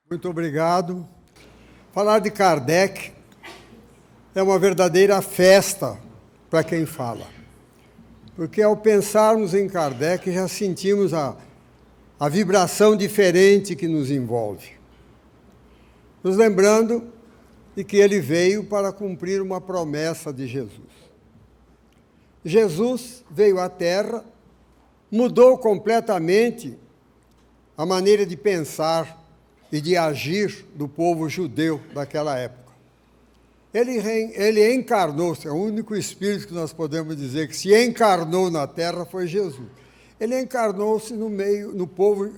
Muito obrigado. Falar de Kardec é uma verdadeira festa para quem fala. Porque ao pensarmos em Kardec, já sentimos a vibração diferente que nos envolve. Nos lembrando de que ele veio para cumprir uma promessa de Jesus. Jesus veio à Terra, mudou completamente a maneira de pensar e de agir do povo judeu daquela época. Ele encarnou-se, é o único espírito que nós podemos dizer que se encarnou na Terra foi Jesus. Ele encarnou-se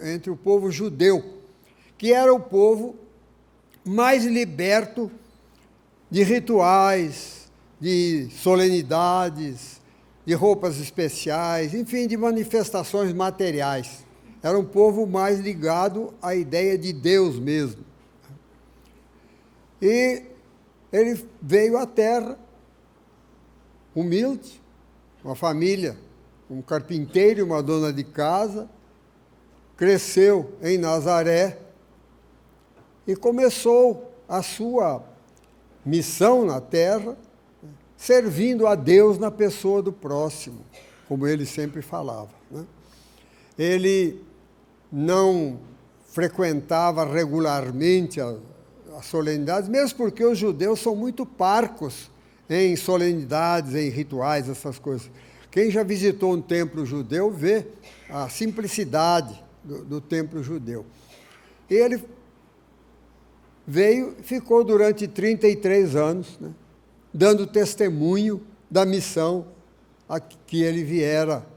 entre o povo judeu, que era o povo mais liberto de rituais, de solenidades, de roupas especiais, enfim, de manifestações materiais. Era um povo mais ligado à ideia de Deus mesmo. E ele veio à Terra, humilde, uma família, um carpinteiro e uma dona de casa, cresceu em Nazaré e começou a sua missão na Terra, servindo a Deus na pessoa do próximo, como ele sempre falava, né? Ele não frequentava regularmente as solenidades, mesmo porque os judeus são muito parcos em solenidades, em rituais, essas coisas. Quem já visitou um templo judeu vê a simplicidade do templo judeu. Ele veio, ficou durante 33 anos, né, dando testemunho da missão que ele viera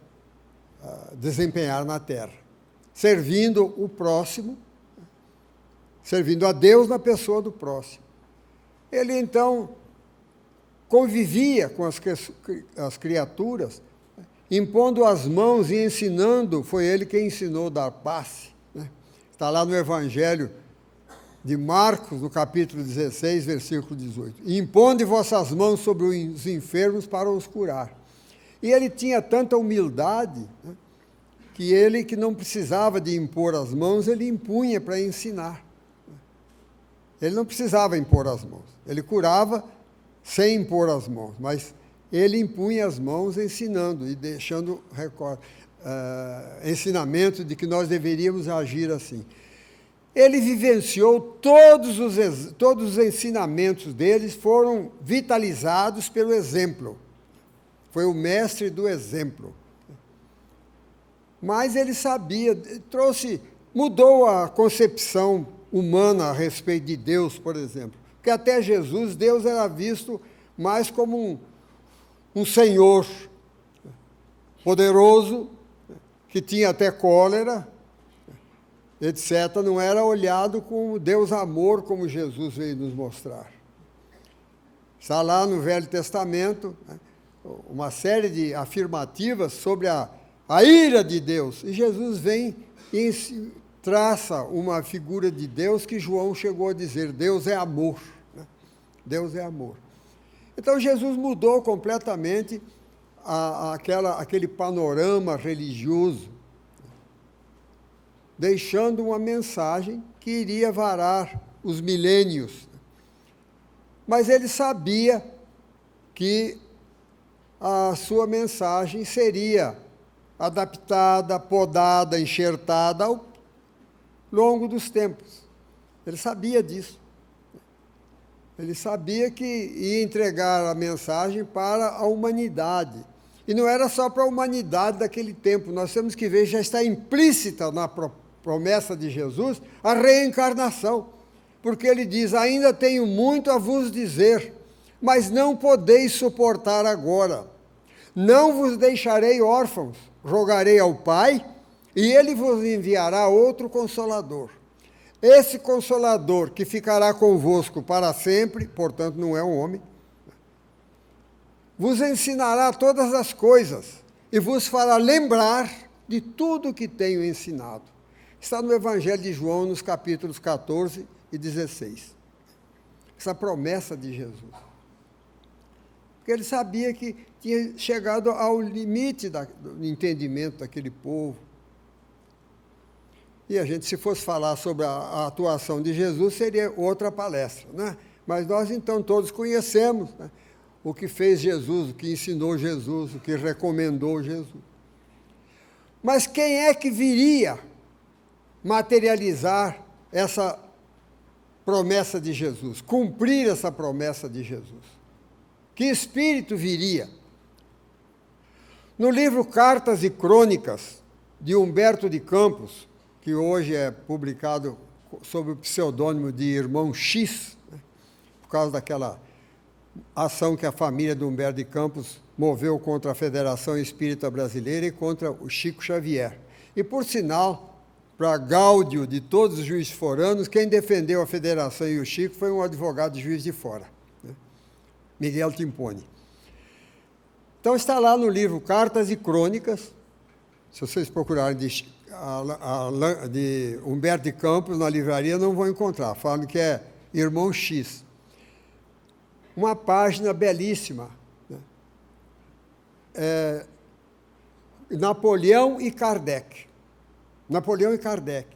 desempenhar na Terra, servindo o próximo, servindo a Deus na pessoa do próximo. Ele, então, convivia com as criaturas, impondo as mãos e ensinando, foi ele quem ensinou a dar passe, né? Está lá no Evangelho de Marcos, no capítulo 16, versículo 18. Imponde vossas mãos sobre os enfermos para os curar. E ele tinha tanta humildade, né, que não precisava de impor as mãos, ele impunha para ensinar. Ele não precisava impor as mãos. Ele curava sem impor as mãos, mas ele impunha as mãos ensinando e deixando ensinamento de que nós deveríamos agir assim. Ele vivenciou todos os ensinamentos deles foram vitalizados pelo exemplo. Foi o mestre do exemplo. Mas ele sabia, mudou a concepção humana a respeito de Deus, por exemplo. Porque até Jesus, Deus era visto mais como um senhor poderoso, que tinha até cólera, etc. Não era olhado como Deus amor, como Jesus veio nos mostrar. Está lá no Velho Testamento, né, uma série de afirmativas sobre a ira de Deus. E Jesus vem e traça uma figura de Deus que João chegou a dizer, Deus é amor, né? Deus é amor. Então Jesus mudou completamente aquele panorama religioso, deixando uma mensagem que iria varar os milênios. Mas ele sabia que a sua mensagem seria adaptada, podada, enxertada ao longo dos tempos. Ele sabia disso. Ele sabia que ia entregar a mensagem para a humanidade. E não era só para a humanidade daquele tempo. Nós temos que ver, já está implícita na promessa de Jesus, a reencarnação. Porque ele diz, ainda tenho muito a vos dizer, mas não podeis suportar agora. Não vos deixarei órfãos, rogarei ao Pai, e ele vos enviará outro Consolador. Esse Consolador que ficará convosco para sempre, portanto não é um homem, vos ensinará todas as coisas e vos fará lembrar de tudo o que tenho ensinado. Está no Evangelho de João, nos capítulos 14 e 16. Essa promessa de Jesus. Porque ele sabia que tinha chegado ao limite do entendimento daquele povo. E a gente, se fosse falar sobre a atuação de Jesus, seria outra palestra, né? Mas nós, então, todos conhecemos, né, o que fez Jesus, o que ensinou Jesus, o que recomendou Jesus. Mas quem é que viria materializar essa promessa de Jesus, cumprir essa promessa de Jesus? Que espírito viria? No livro Cartas e Crônicas, de Humberto de Campos, que hoje é publicado sob o pseudônimo de Irmão X, né, por causa daquela ação que a família de Humberto de Campos moveu contra a Federação Espírita Brasileira e contra o Chico Xavier. E, por sinal, para gáudio de todos os juízes foranos, quem defendeu a Federação e o Chico foi um advogado de Juiz de Fora, né, Miguel Timpone. Então, está lá no livro Cartas e Crônicas, se vocês procurarem de Humberto de Campos na livraria, não vão encontrar, falam que é Irmão X. Uma página belíssima, né? Napoleão e Kardec. Napoleão e Kardec.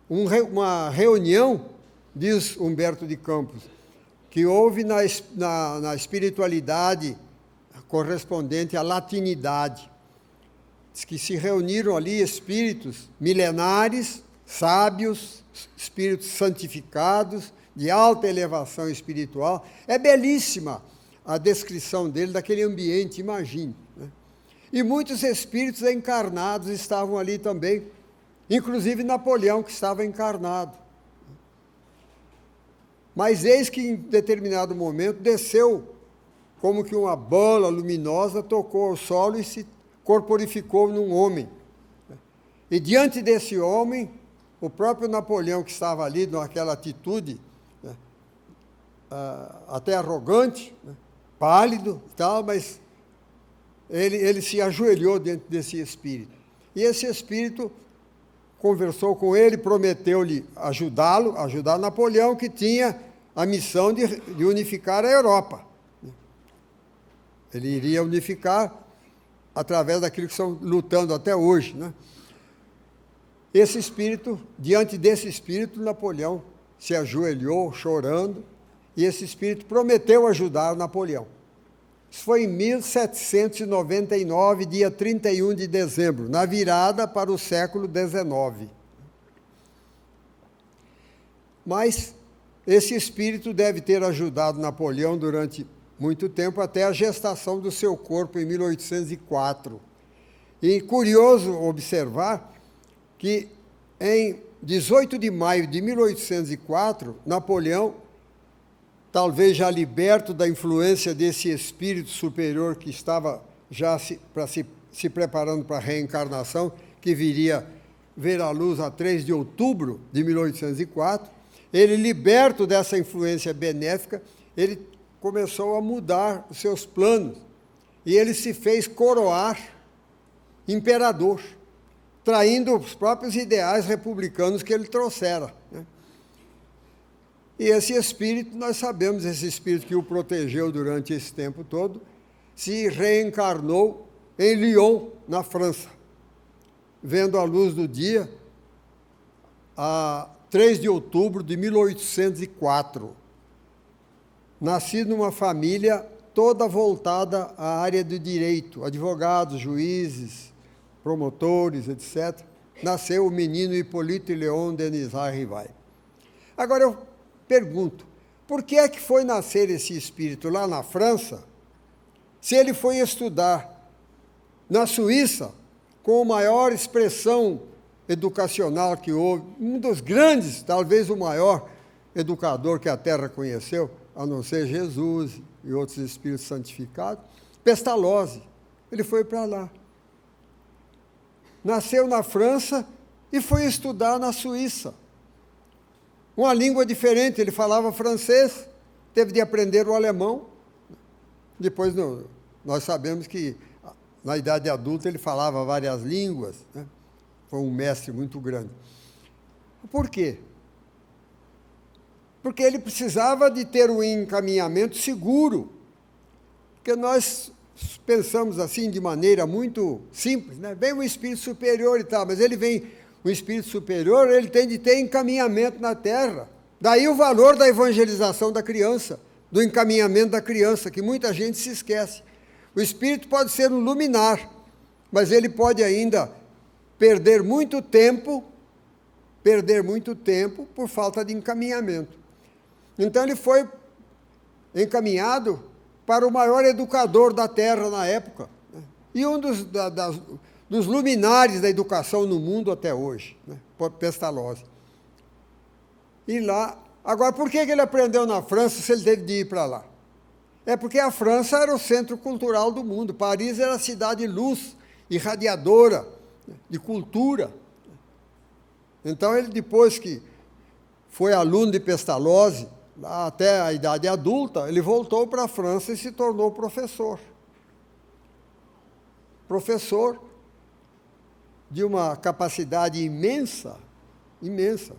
Uma reunião, diz Humberto de Campos, que houve na espiritualidade correspondente à latinidade. Diz que se reuniram ali espíritos milenares, sábios, espíritos santificados, de alta elevação espiritual. É belíssima a descrição dele, daquele ambiente, imagine, né? E muitos espíritos encarnados estavam ali também, inclusive Napoleão, que estava encarnado. Mas eis que, em determinado momento, desceu como que uma bola luminosa, tocou ao solo e se corporificou num homem. E diante desse homem, o próprio Napoleão, que estava ali, naquela atitude, né, até arrogante, né, pálido e tal, mas ele se ajoelhou diante desse espírito. E esse espírito conversou com ele, prometeu-lhe ajudar Napoleão, que tinha a missão de unificar a Europa. Ele iria unificar através daquilo que estão lutando até hoje, né? Esse espírito, diante desse espírito, Napoleão se ajoelhou, chorando, e esse espírito prometeu ajudar Napoleão. Isso foi em 1799, dia 31 de dezembro, na virada para o século XIX. Mas esse espírito deve ter ajudado Napoleão durante muito tempo, até a gestação do seu corpo em 1804. E curioso observar que em 18 de maio de 1804, Napoleão, talvez já liberto da influência desse espírito superior que estava já se preparando para a reencarnação, que viria ver a luz a 3 de outubro de 1804, ele, liberto dessa influência benéfica, ele começou a mudar os seus planos, e ele se fez coroar imperador, traindo os próprios ideais republicanos que ele trouxera, né? E esse espírito, nós sabemos, esse espírito que o protegeu durante esse tempo todo, se reencarnou em Lyon, na França, vendo a luz do dia a 3 de outubro de 1804. Nascido numa família toda voltada à área do direito, advogados, juízes, promotores, etc. Nasceu o menino Hippolyte Léon Denisard Rivail. Agora eu pergunto, por que é que foi nascer esse espírito lá na França, se ele foi estudar na Suíça, com a maior expressão educacional que houve, um dos grandes, talvez o maior educador que a Terra conheceu, a não ser Jesus e outros espíritos santificados, Pestalozzi. Ele foi para lá. Nasceu na França e foi estudar na Suíça. Uma língua diferente, ele falava francês, teve de aprender o alemão. Depois, nós sabemos que, na idade adulta, ele falava várias línguas, né? Foi um mestre muito grande. Por quê? Porque ele precisava de ter um encaminhamento seguro. Porque nós pensamos assim de maneira muito simples, né? Vem um espírito superior e tal, mas ele vem um espírito superior, ele tem de ter encaminhamento na Terra. Daí o valor da evangelização da criança, do encaminhamento da criança, que muita gente se esquece. O espírito pode ser um luminar, mas ele pode ainda perder muito tempo por falta de encaminhamento. Então ele foi encaminhado para o maior educador da Terra na época, né? E um dos luminares da educação no mundo até hoje, né? Pestalozzi. E lá, agora, por que ele aprendeu na França se ele teve de ir para lá? É porque a França era o centro cultural do mundo. Paris era a cidade luz, irradiadora, de cultura. Então, ele, depois que foi aluno de Pestalozzi, lá até a idade adulta, ele voltou para a França e se tornou professor. Professor de uma capacidade imensa, imensa.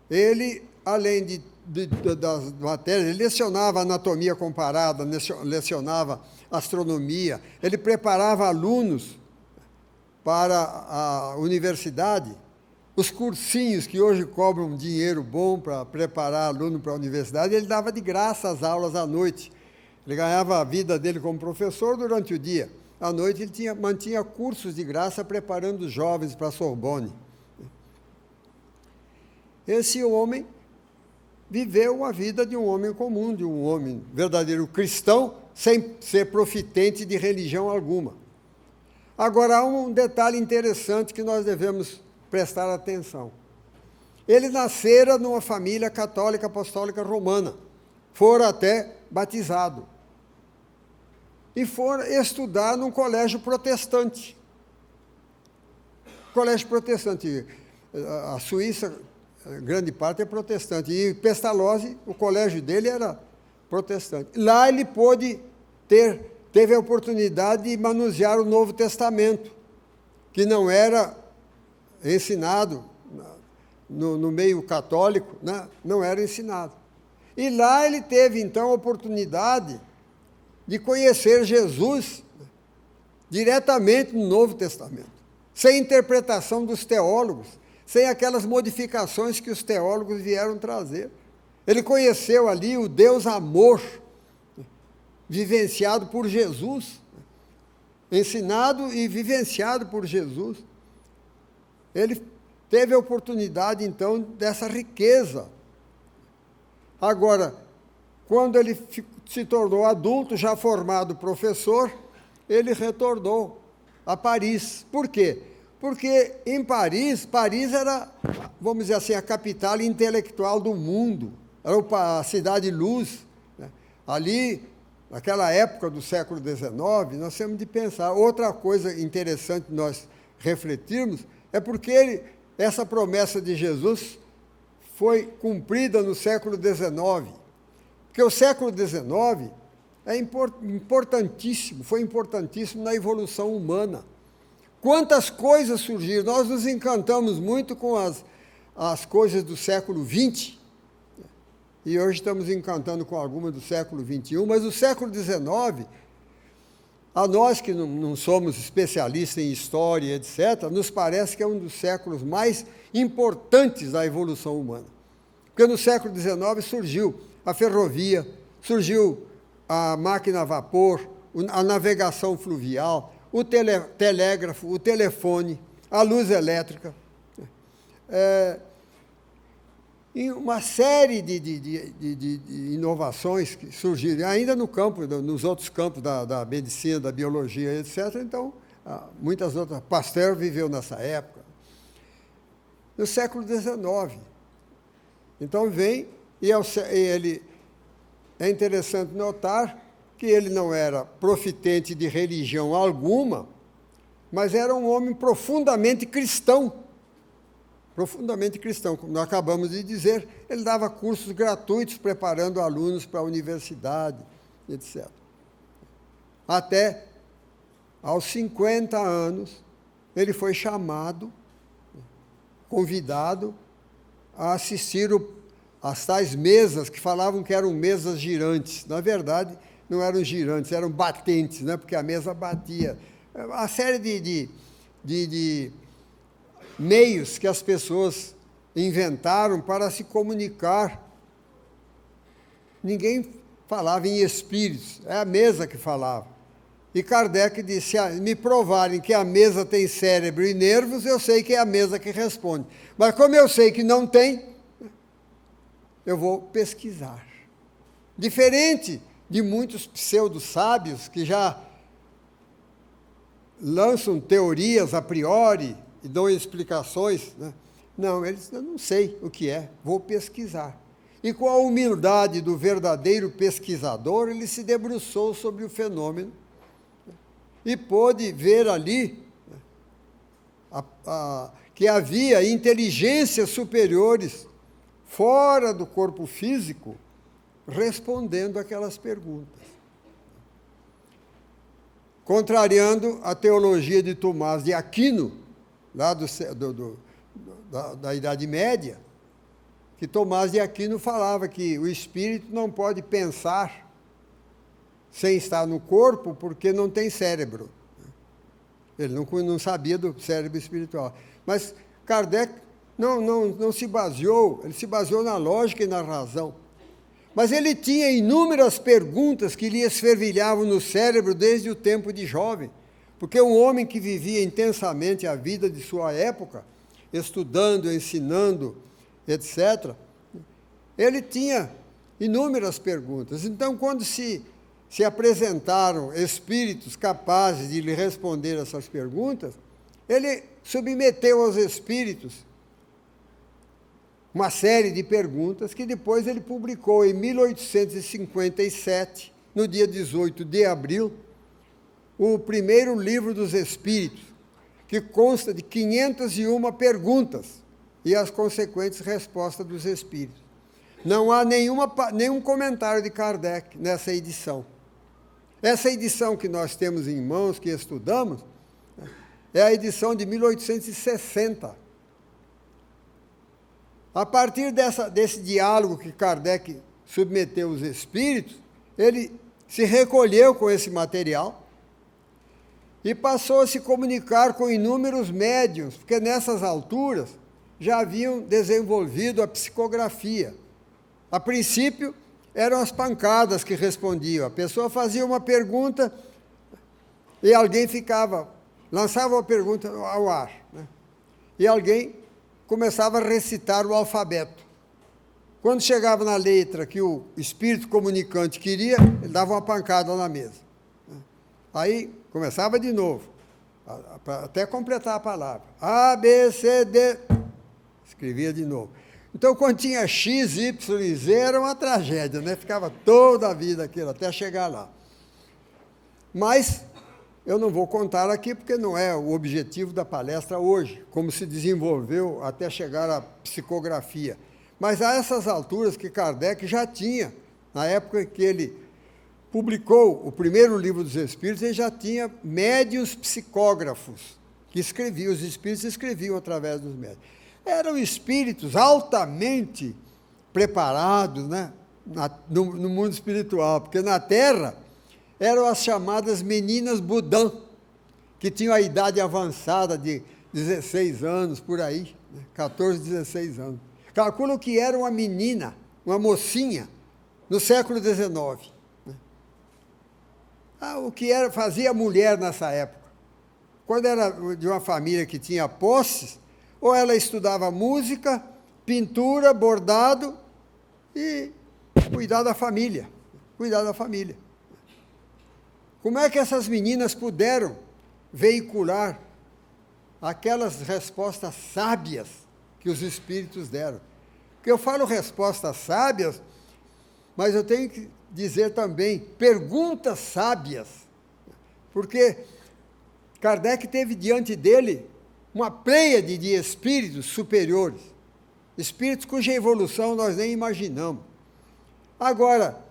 Ele, além das matérias, ele lecionava anatomia comparada, lecionava astronomia, ele preparava alunos para a universidade. Os cursinhos que hoje cobram dinheiro bom para preparar aluno para a universidade, ele dava de graça as aulas à noite. Ele ganhava a vida dele como professor durante o dia. À noite ele mantinha cursos de graça preparando os jovens para a Sorbonne. Esse homem viveu a vida de um homem comum, de um homem verdadeiro cristão, sem ser profitente de religião alguma. Agora, há um detalhe interessante que nós devemos prestar atenção. Ele nascera numa família católica apostólica romana, fora até batizado, e fora estudar num colégio protestante. Colégio protestante. A Suíça, grande parte é protestante, e Pestalozzi, o colégio dele era protestante. Lá ele teve a oportunidade de manusear o Novo Testamento, que não era ensinado no meio católico, né? Não era ensinado. E lá ele teve, então, a oportunidade de conhecer Jesus diretamente no Novo Testamento, sem interpretação dos teólogos, sem aquelas modificações que os teólogos vieram trazer. Ele conheceu ali o Deus amor, vivenciado por Jesus, ensinado e vivenciado por Jesus. Ele teve a oportunidade, então, dessa riqueza. Agora, quando ele se tornou adulto, já formado professor, ele retornou a Paris. Por quê? Porque em Paris era, vamos dizer assim, a capital intelectual do mundo, era a cidade luz, né? Ali, naquela época do século XIX, nós temos de pensar. Outra coisa interessante nós refletirmos é porque essa promessa de Jesus foi cumprida no século XIX. Porque o século XIX é importantíssimo, foi importantíssimo na evolução humana. Quantas coisas surgiram! Nós nos encantamos muito com as coisas do século XX, e hoje estamos encantando com algumas do século XXI, mas o século XIX, a nós que não somos especialistas em história, etc., nos parece que é um dos séculos mais importantes da evolução humana. Porque no século XIX surgiu a ferrovia, surgiu a máquina a vapor, a navegação fluvial, o telégrafo, o telefone, a luz elétrica, e uma série de inovações que surgiram, ainda no campo, nos outros campos da medicina, da biologia, etc. Então, muitas outras. Pasteur viveu nessa época. No século XIX. Então, vem, e ele é interessante notar que ele não era profitente de religião alguma, mas era um homem profundamente cristão, como nós acabamos de dizer. Ele dava cursos gratuitos, preparando alunos para a universidade, etc. Até aos 50 anos, ele foi chamado, convidado, a assistir às tais mesas, que falavam que eram mesas girantes. Na verdade, não eram girantes, eram batentes, né? Porque a mesa batia. A série de meios que as pessoas inventaram para se comunicar. Ninguém falava em espíritos, é a mesa que falava. E Kardec disse, me provarem que a mesa tem cérebro e nervos, eu sei que é a mesa que responde. Mas como eu sei que não tem, eu vou pesquisar. Diferente de muitos pseudo-sábios que já lançam teorias a priori e dão explicações, né? Não, eles, eu não sei o que é, vou pesquisar. E com a humildade do verdadeiro pesquisador, ele se debruçou sobre o fenômeno e pôde ver ali que havia inteligências superiores fora do corpo físico respondendo aquelas perguntas. Contrariando a teologia de Tomás de Aquino, lá da Idade Média, que Tomás de Aquino falava que o espírito não pode pensar sem estar no corpo, porque não tem cérebro. Ele não sabia do cérebro espiritual. Mas Kardec não se baseou, ele se baseou na lógica e na razão. Mas ele tinha inúmeras perguntas que lhe esfervilhavam no cérebro desde o tempo de jovem, porque um homem que vivia intensamente a vida de sua época, estudando, ensinando, etc., ele tinha inúmeras perguntas. Então, quando se apresentaram espíritos capazes de lhe responder essas perguntas, ele submeteu aos espíritos uma série de perguntas que depois ele publicou em 1857, no dia 18 de abril, o primeiro livro dos Espíritos, que consta de 501 perguntas e as consequentes respostas dos Espíritos. Não há nenhum comentário de Kardec nessa edição. Essa edição que nós temos em mãos, que estudamos, é a edição de 1860. A partir desse diálogo que Kardec submeteu aos espíritos, ele se recolheu com esse material e passou a se comunicar com inúmeros médiuns, porque nessas alturas já haviam desenvolvido a psicografia. A princípio, eram as pancadas que respondiam. A pessoa fazia uma pergunta e alguém lançava uma pergunta ao ar, né? E alguém começava a recitar o alfabeto. Quando chegava na letra que o espírito comunicante queria, ele dava uma pancada na mesa. Aí começava de novo, até completar a palavra. A, B, C, D. Escrevia de novo. Então, quando tinha X, Y e Z, era uma tragédia, né? Ficava toda a vida aquilo, até chegar lá. Mas eu não vou contar aqui, porque não é o objetivo da palestra hoje, como se desenvolveu até chegar à psicografia. Mas a essas alturas que Kardec já tinha, na época que ele publicou o primeiro livro dos Espíritos, ele já tinha médiuns psicógrafos, que escreviam, os espíritos escreviam através dos médiuns. Eram espíritos altamente preparados, né, no mundo espiritual, porque na Terra eram as chamadas meninas Budã, que tinham a idade avançada de 16 anos, por aí, né, 14, 16 anos. Calculam que era uma menina, uma mocinha, no século XIX. Né? O que fazia a mulher nessa época? Quando era de uma família que tinha posses, ou ela estudava música, pintura, bordado e cuidar da família. Como é que essas meninas puderam veicular aquelas respostas sábias que os espíritos deram? Porque eu falo respostas sábias, mas eu tenho que dizer também perguntas sábias, porque Kardec teve diante dele uma pleiade de espíritos superiores, espíritos cuja evolução nós nem imaginamos. Agora,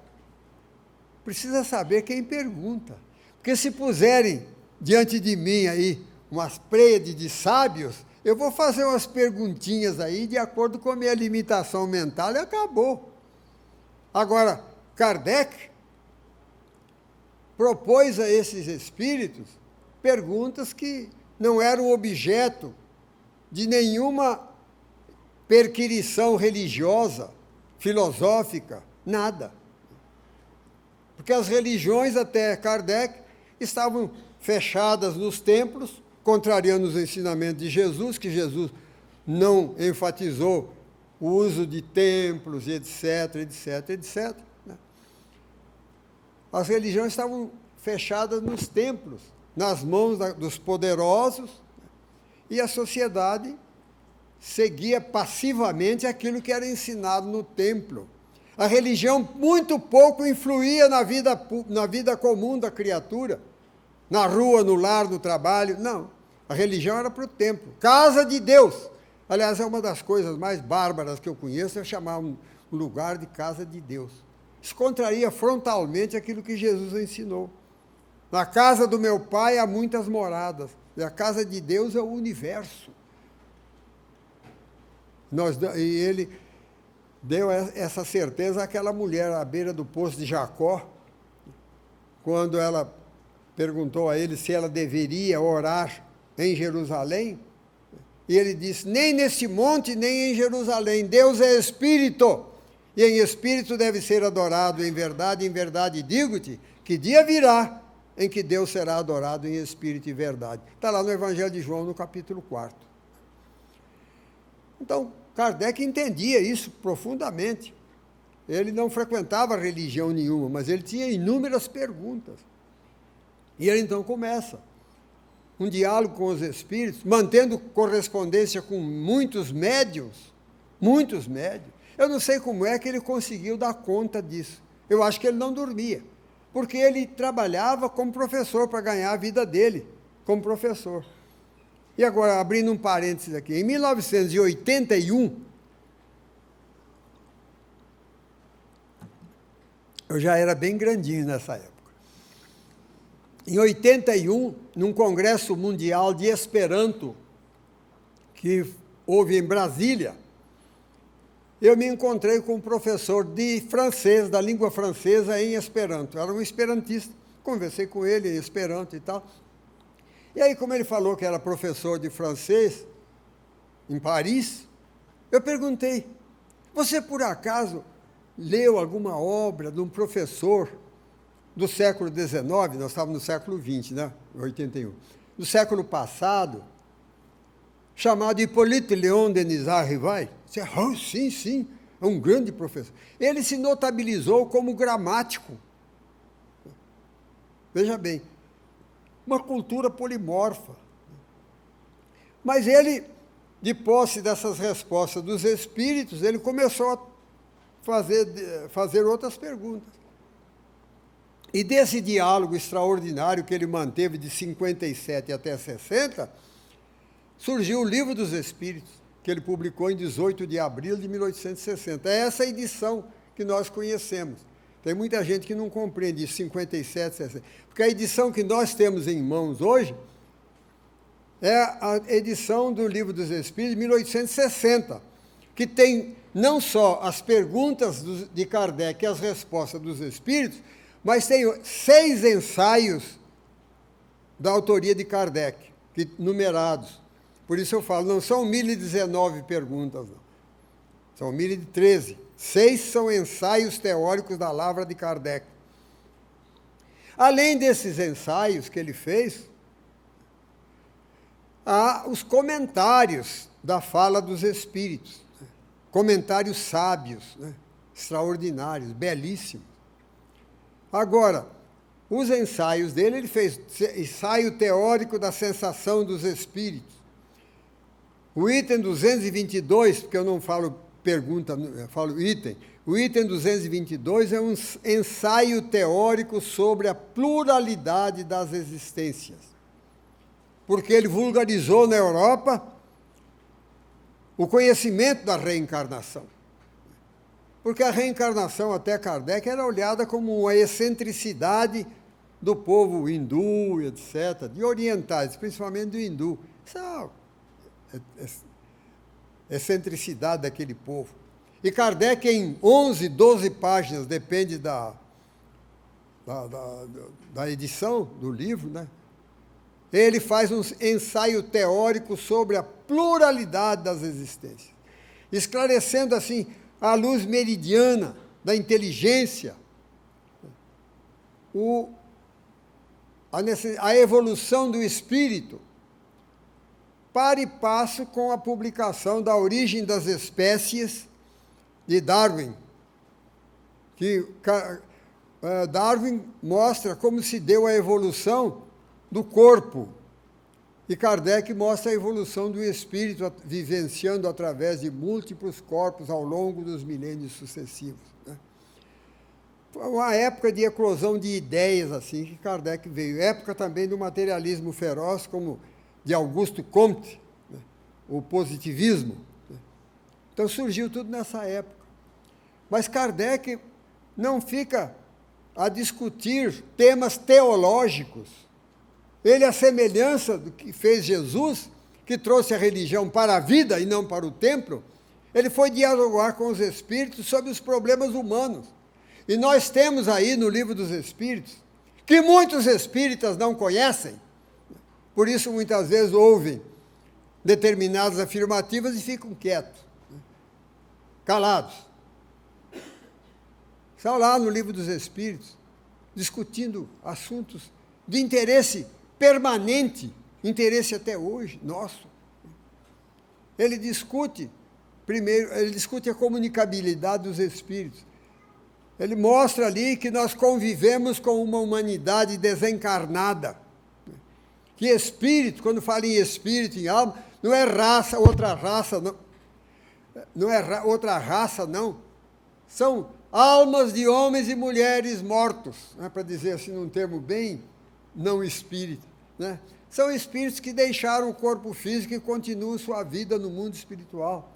precisa saber quem pergunta, porque se puserem diante de mim aí umas pleiades de sábios, eu vou fazer umas perguntinhas aí de acordo com a minha limitação mental e acabou. Agora, Kardec propôs a esses espíritos perguntas que não eram objeto de nenhuma perquirição religiosa, filosófica, nada. Porque as religiões, até Kardec, estavam fechadas nos templos, contrariando os ensinamentos de Jesus, que Jesus não enfatizou o uso de templos, etc, etc, etc. As religiões estavam fechadas nos templos, nas mãos dos poderosos, e a sociedade seguia passivamente aquilo que era ensinado no templo. A religião muito pouco influía na vida comum da criatura, na rua, no lar, no trabalho, não. A religião era para o templo, casa de Deus. Aliás, é uma das coisas mais bárbaras que eu conheço, é chamar um lugar de casa de Deus. Isso contraria frontalmente aquilo que Jesus ensinou. Na casa do meu Pai há muitas moradas, e a casa de Deus é o universo. E ele deu essa certeza àquela mulher à beira do poço de Jacó, quando ela perguntou a ele se ela deveria orar em Jerusalém, e ele disse, nem nesse monte, nem em Jerusalém, Deus é Espírito, e em Espírito deve ser adorado, em verdade digo-te, que dia virá em que Deus será adorado em Espírito e verdade. Está lá no Evangelho de João, no capítulo 4. Então, Kardec entendia isso profundamente. Ele não frequentava religião nenhuma, mas ele tinha inúmeras perguntas. E ele então começa um diálogo com os espíritos, mantendo correspondência com muitos médiuns. Eu não sei como é que ele conseguiu dar conta disso. Eu acho que ele não dormia, porque ele trabalhava como professor para ganhar a vida dele, como professor. E agora, abrindo um parênteses aqui, em 1981, eu já era bem grandinho nessa época. Em 81, num congresso mundial de Esperanto, que houve em Brasília, eu me encontrei com um professor de francês, da língua francesa em Esperanto. Era um esperantista, conversei com ele em Esperanto e tal. E aí, como ele falou que era professor de francês em Paris, eu perguntei, você por acaso leu alguma obra de um professor do século XIX, nós estávamos no século XX, né? 81, do século passado, chamado Hippolyte Léon Denis Rivail? Sim, é um grande professor. Ele se notabilizou como gramático. Veja bem, uma cultura polimorfa. Mas ele, de posse dessas respostas dos espíritos, ele começou a fazer outras perguntas. E desse diálogo extraordinário que ele manteve de 57 até 60, surgiu o Livro dos Espíritos, que ele publicou em 18 de abril de 1860. É essa edição que nós conhecemos. Tem muita gente que não compreende 57, 60. Porque a edição que nós temos em mãos hoje é a edição do Livro dos Espíritos de 1860, que tem não só as perguntas de Kardec e as respostas dos Espíritos, mas tem 6 ensaios da autoria de Kardec, numerados. Por isso eu falo, não são 1019 perguntas, não. São 1013. 6 são ensaios teóricos da Lavra de Kardec. Além desses ensaios que ele fez, há os comentários da fala dos Espíritos. Comentários sábios, né? Extraordinários, belíssimos. Agora, os ensaios dele, ele fez ensaio teórico da sensação dos espíritos. O item 222, porque eu não falo pergunta, eu falo item. O item 222 é um ensaio teórico sobre a pluralidade das existências. Porque ele vulgarizou na Europa o conhecimento da reencarnação. Porque a reencarnação, até Kardec, era olhada como uma excentricidade do povo hindu, etc., de orientais, principalmente do hindu. Essa excentricidade daquele povo. E Kardec, em 11, 12 páginas, depende da edição do livro, né? ele faz um ensaio teórico sobre a pluralidade das existências, esclarecendo assim a luz meridiana da inteligência, a evolução do espírito, para e passo com a publicação da Origem das Espécies, de Darwin, que Darwin mostra como se deu a evolução do corpo, e Kardec mostra a evolução do espírito, vivenciando através de múltiplos corpos ao longo dos milênios sucessivos. Foi uma época de eclosão de ideias assim que Kardec veio. Época também do materialismo feroz, como de Auguste Comte, o positivismo. Então surgiu tudo nessa época. Mas Kardec não fica a discutir temas teológicos. Ele, à semelhança do que fez Jesus, que trouxe a religião para a vida e não para o templo, ele foi dialogar com os espíritos sobre os problemas humanos. E nós temos aí no Livro dos Espíritos, que muitos espíritas não conhecem, por isso muitas vezes ouvem determinadas afirmativas e ficam quietos, calados. Estão lá no Livro dos Espíritos, discutindo assuntos de interesse permanente, interesse até hoje, nosso. Ele discute, primeiro, ele discute a comunicabilidade dos espíritos. Ele mostra ali que nós convivemos com uma humanidade desencarnada. Que espírito, quando fala em espírito, em alma, não é raça, outra raça, não. Não é outra raça, não. São almas de homens e mulheres mortos, né, para dizer assim num termo bem não espírita, né? São espíritos que deixaram o corpo físico e continuam sua vida no mundo espiritual.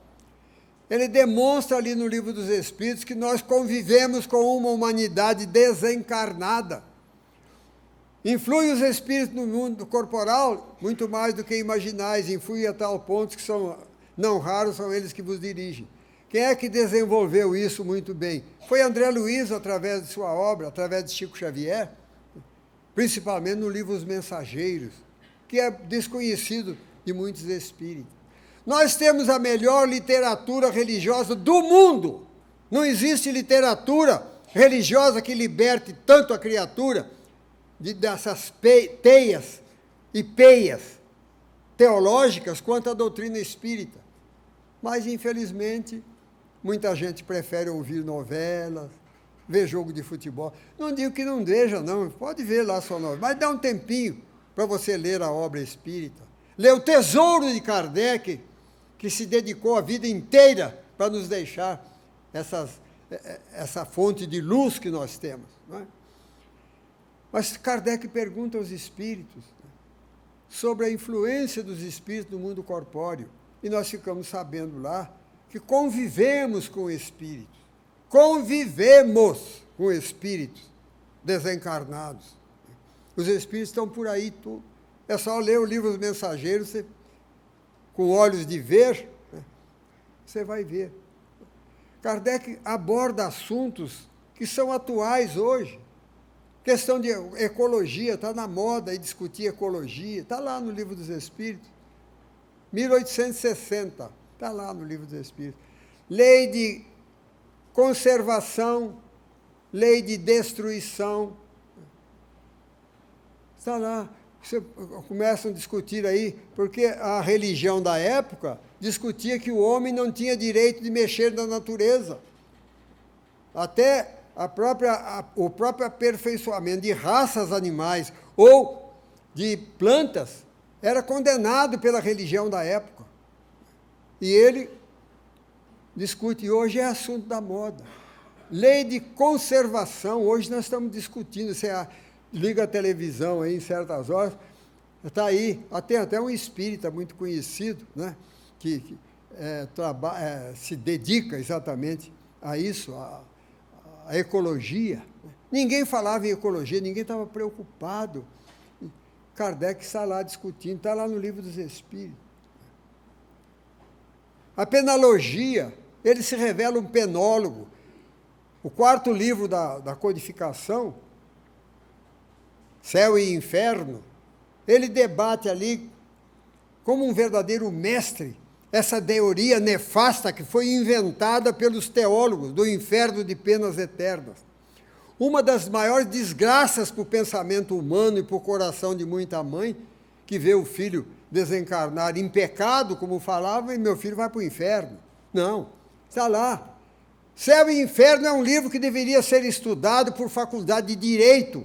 Ele demonstra ali no Livro dos Espíritos que nós convivemos com uma humanidade desencarnada. Influem os espíritos no mundo corporal muito mais do que imaginais, influem a tal ponto que são não raros, são eles que vos dirigem. Quem é que desenvolveu isso muito bem? Foi André Luiz, através de sua obra, através de Chico Xavier, principalmente no livro Os Mensageiros, que é desconhecido de muitos espíritos. Nós temos a melhor literatura religiosa do mundo. Não existe literatura religiosa que liberte tanto a criatura dessas teias e peias teológicas quanto a doutrina espírita. Mas, infelizmente, muita gente prefere ouvir novelas, ver jogo de futebol. Não digo que não veja, não, pode ver lá sua novela, mas dá um tempinho para você ler a obra espírita. Ler o Tesouro de Kardec, que se dedicou a vida inteira para nos deixar essa fonte de luz que nós temos. Não é? Mas Kardec pergunta aos espíritos sobre a influência dos espíritos no mundo corpóreo. E nós ficamos sabendo lá que convivemos com espíritos. Convivemos com espíritos desencarnados. Os espíritos estão por aí, tudo. É só ler o livro dos Mensageiros, você, com olhos de ver, né, você vai ver. Kardec aborda assuntos que são atuais hoje. Questão de ecologia, está na moda aí discutir ecologia, está lá no Livro dos Espíritos. 1860, está lá no Livro dos Espíritos. Lei de conservação, lei de destruição. Está lá. Você começam a discutir aí, porque a religião da época discutia que o homem não tinha direito de mexer na natureza. Até o próprio aperfeiçoamento de raças animais ou de plantas era condenado pela religião da época. E ele discute, hoje é assunto da moda. Lei de conservação, hoje nós estamos discutindo, você liga a televisão aí em certas horas, está aí, tem até um espírita muito conhecido, né, que se dedica exatamente a isso, a ecologia. Ninguém falava em ecologia, ninguém estava preocupado. Kardec está lá discutindo, está lá no Livro dos Espíritos. A penologia, ele se revela um penólogo. O quarto livro da codificação, Céu e Inferno, ele debate ali, como um verdadeiro mestre, essa teoria nefasta que foi inventada pelos teólogos do inferno de penas eternas. Uma das maiores desgraças para o pensamento humano e para o coração de muita mãe, que vê o filho desencarnar em pecado, como falava, e meu filho vai para o inferno. Não, está lá. Céu e Inferno é um livro que deveria ser estudado por faculdade de Direito,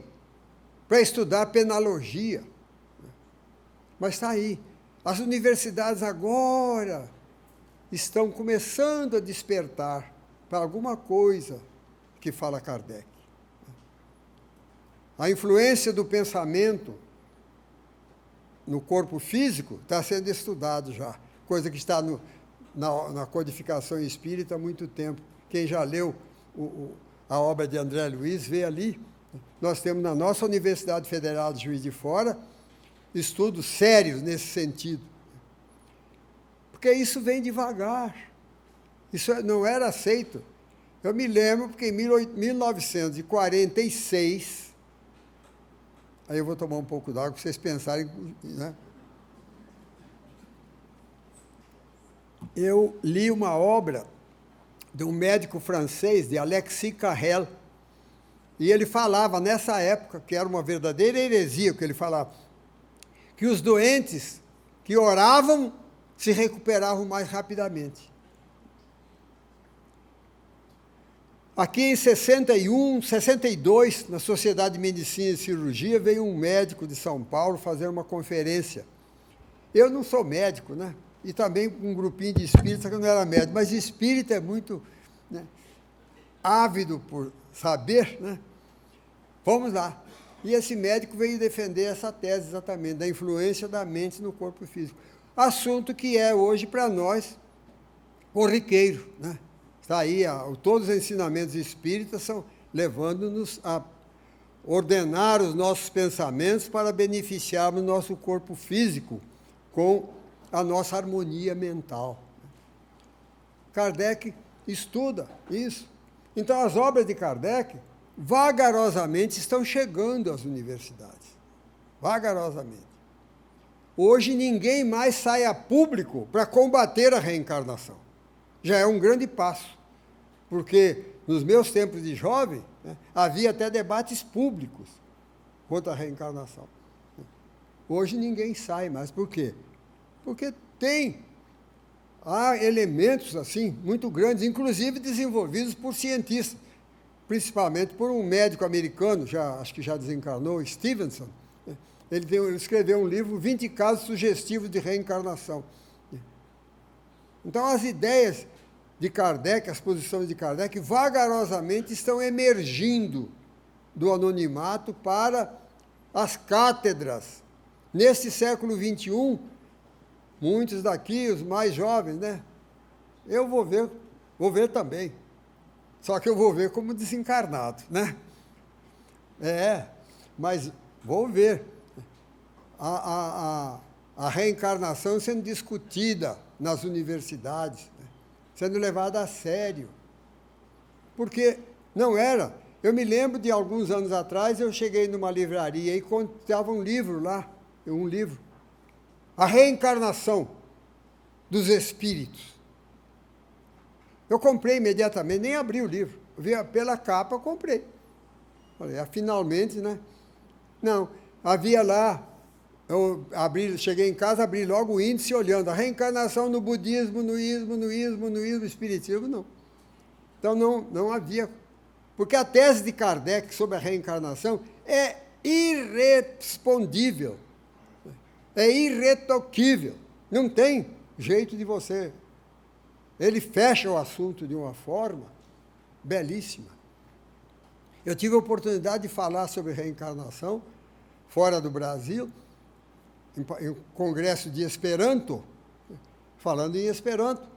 para estudar penologia. Mas está aí. As universidades agora estão começando a despertar para alguma coisa que fala Kardec. A influência do pensamento no corpo físico está sendo estudado já, coisa que está na codificação espírita há muito tempo. Quem já leu a obra de André Luiz, vê ali, nós temos na nossa Universidade Federal de Juiz de Fora estudos sérios nesse sentido. Porque isso vem devagar. Isso não era aceito. Eu me lembro porque em 1946, aí eu vou tomar um pouco d'água para vocês pensarem, né? Eu li uma obra de um médico francês, de Alexis Carrel, e ele falava, nessa época, que era uma verdadeira heresia, que ele falava, que os doentes que oravam se recuperavam mais rapidamente. Aqui em 61, 62, na Sociedade de Medicina e Cirurgia, veio um médico de São Paulo fazer uma conferência. Eu não sou médico, né? E também um grupinho de espíritas que eu não era médico, mas espírita é muito, né, ávido por saber, né? Vamos lá. E esse médico veio defender essa tese exatamente, da influência da mente no corpo físico. Assunto que é hoje para nós corriqueiro, né? Está aí, todos os ensinamentos espíritas são levando-nos a ordenar os nossos pensamentos para beneficiarmos o nosso corpo físico com a nossa harmonia mental. Kardec estuda isso. Então, as obras de Kardec, vagarosamente, estão chegando às universidades. Vagarosamente. Hoje, ninguém mais sai a público para combater a reencarnação. Já é um grande passo, porque nos meus tempos de jovem, né, havia até debates públicos contra a reencarnação. Hoje ninguém sai mais. Por quê? Porque há elementos assim muito grandes, inclusive desenvolvidos por cientistas, principalmente por um médico americano, acho que já desencarnou, Stevenson. Ele escreveu um livro, 20 casos sugestivos de reencarnação. Então, as ideias de Kardec, as posições de Kardec, vagarosamente estão emergindo do anonimato para as cátedras. Neste século XXI, muitos daqui, os mais jovens, né? Eu vou ver também. Só que eu vou ver como desencarnado, né? Mas vou ver. A reencarnação sendo discutida nas universidades, né? Sendo levada a sério. Porque não era. Eu me lembro de alguns anos atrás, eu cheguei numa livraria e estava um livro lá, A Reencarnação dos Espíritos. Eu comprei imediatamente, nem abri o livro. Vi pela capa, eu comprei. Falei, finalmente, né? Não, havia lá, cheguei em casa, abri logo o índice olhando, a reencarnação no budismo, no ismo, espiritismo, não. Então não havia, porque a tese de Kardec sobre a reencarnação é irrespondível, é irretoquível, não tem jeito de você. Ele fecha o assunto de uma forma belíssima. Eu tive a oportunidade de falar sobre reencarnação fora do Brasil, em um congresso de Esperanto, falando em Esperanto.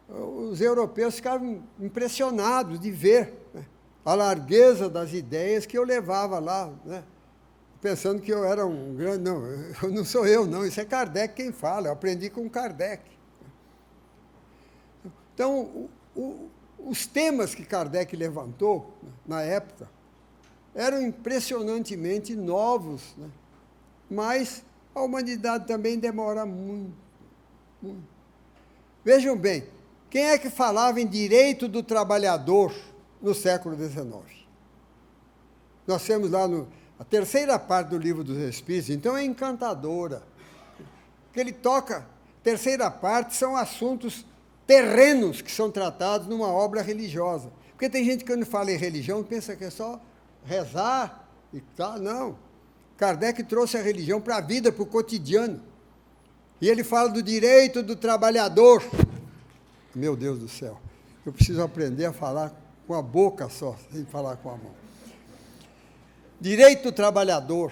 Os europeus ficaram impressionados de ver, né, a largueza das ideias que eu levava lá, né, pensando que eu era um grande... Não sou eu, não, isso é Kardec quem fala, eu aprendi com Kardec. Então, os temas que Kardec levantou, na época, eram impressionantemente novos, né? Mas a humanidade também demora muito, muito. Vejam bem, quem é que falava em direito do trabalhador no século XIX? Nós temos lá a terceira parte do Livro dos Espíritos, então é encantadora. Que ele toca, terceira parte, são assuntos terrenos que são tratados numa obra religiosa. Porque tem gente que quando fala em religião pensa que é só rezar e tal. Não. Kardec trouxe a religião para a vida, para o cotidiano. E ele fala do direito do trabalhador. Meu Deus do céu, eu preciso aprender a falar com a boca só, sem falar com a mão. Direito do trabalhador.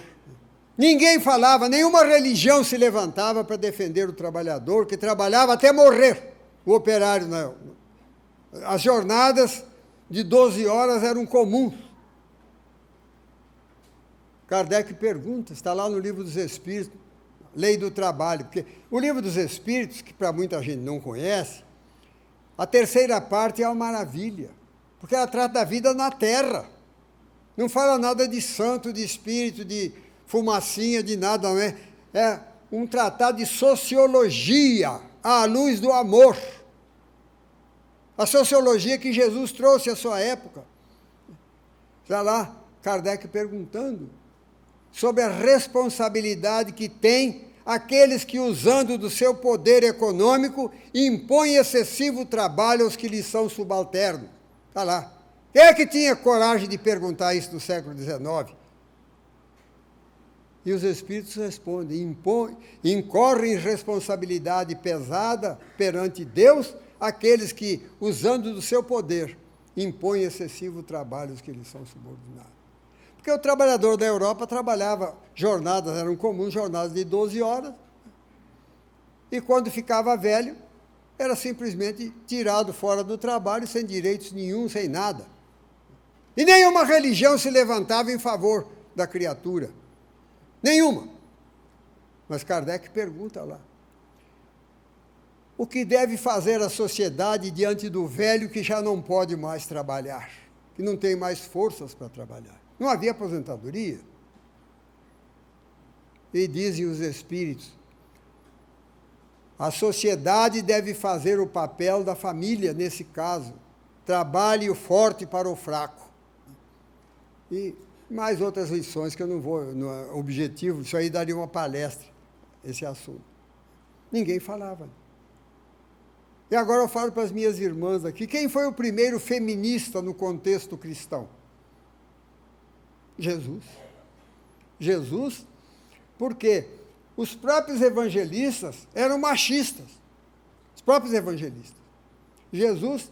Ninguém falava, nenhuma religião se levantava para defender o trabalhador, que trabalhava até morrer. O operário, não. As jornadas de 12 horas eram comuns. Kardec pergunta, está lá no Livro dos Espíritos, Lei do Trabalho, porque o Livro dos Espíritos, que para muita gente não conhece, a terceira parte é uma maravilha, porque ela trata da vida na Terra. Não fala nada de santo, de espírito, de fumacinha, de nada, não é? É um tratado de sociologia à luz do amor. A sociologia que Jesus trouxe à sua época. Já lá, Kardec perguntando sobre a responsabilidade que tem aqueles que, usando do seu poder econômico, impõem excessivo trabalho aos que lhes são subalternos. Está lá. Quem é que tinha coragem de perguntar isso no século XIX? E os Espíritos respondem, incorrem em responsabilidade pesada perante Deus aqueles que, usando do seu poder, impõem excessivo trabalho aos que lhes são subordinados. Porque o trabalhador da Europa trabalhava, jornadas eram comuns, jornadas de 12 horas, e quando ficava velho, era simplesmente tirado fora do trabalho, sem direitos nenhum, sem nada. E nenhuma religião se levantava em favor da criatura. Nenhuma. Mas Kardec pergunta lá, o que deve fazer a sociedade diante do velho que já não pode mais trabalhar, que não tem mais forças para trabalhar? Não havia aposentadoria. E dizem os Espíritos, a sociedade deve fazer o papel da família, nesse caso, trabalhe o forte para o fraco. E mais outras lições que eu não vou, no objetivo, isso aí daria uma palestra, esse assunto. Ninguém falava. E agora eu falo para as minhas irmãs aqui, quem foi o primeiro feminista no contexto cristão? Jesus. Jesus, porque os próprios evangelistas eram machistas. Os próprios evangelistas. Jesus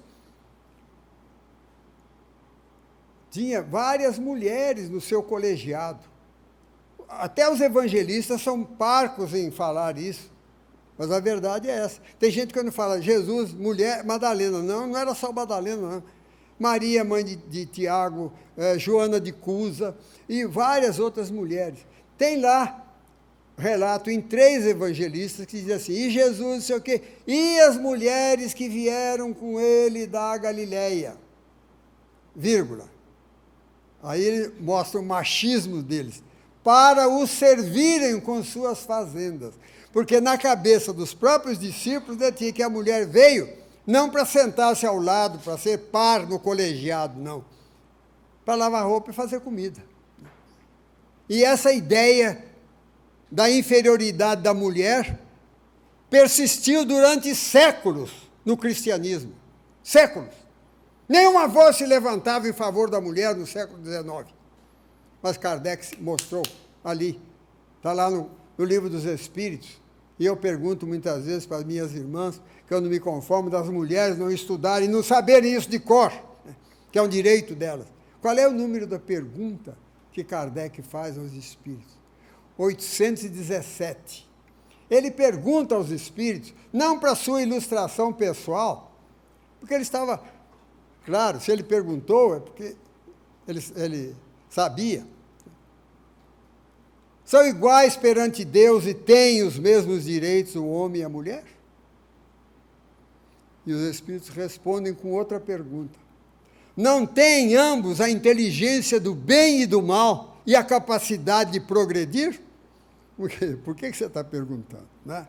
tinha várias mulheres no seu colegiado. Até os evangelistas são parcos em falar isso, mas a verdade é essa. Tem gente que quando fala Jesus, mulher, Madalena, não era só Madalena, não. Maria, mãe de Tiago, Joana de Cusa e várias outras mulheres. Tem lá relato em 3 evangelistas que diz assim, e Jesus, não sei o quê, e as mulheres que vieram com ele da Galileia, vírgula. Aí ele mostra o machismo deles, para os servirem com suas fazendas. Porque na cabeça dos próprios discípulos, tinha que a mulher veio, não para sentar-se ao lado, para ser par no colegiado, não. Para lavar roupa e fazer comida. E essa ideia da inferioridade da mulher persistiu durante séculos no cristianismo. Séculos. Nenhuma voz se levantava em favor da mulher no século XIX. Mas Kardec mostrou ali, está lá no Livro dos Espíritos, e eu pergunto muitas vezes para as minhas irmãs, que eu não me conformo das mulheres não estudarem, não saberem isso de cor, que é um direito delas. Qual é o número da pergunta que Kardec faz aos espíritos? 817. Ele pergunta aos espíritos, não para sua ilustração pessoal, porque ele estava, claro, se ele perguntou, é porque ele sabia. São iguais perante Deus e têm os mesmos direitos o homem e a mulher? E os espíritos respondem com outra pergunta. não têm ambos a inteligência do bem e do mal e a capacidade de progredir? Por que você está perguntando, né?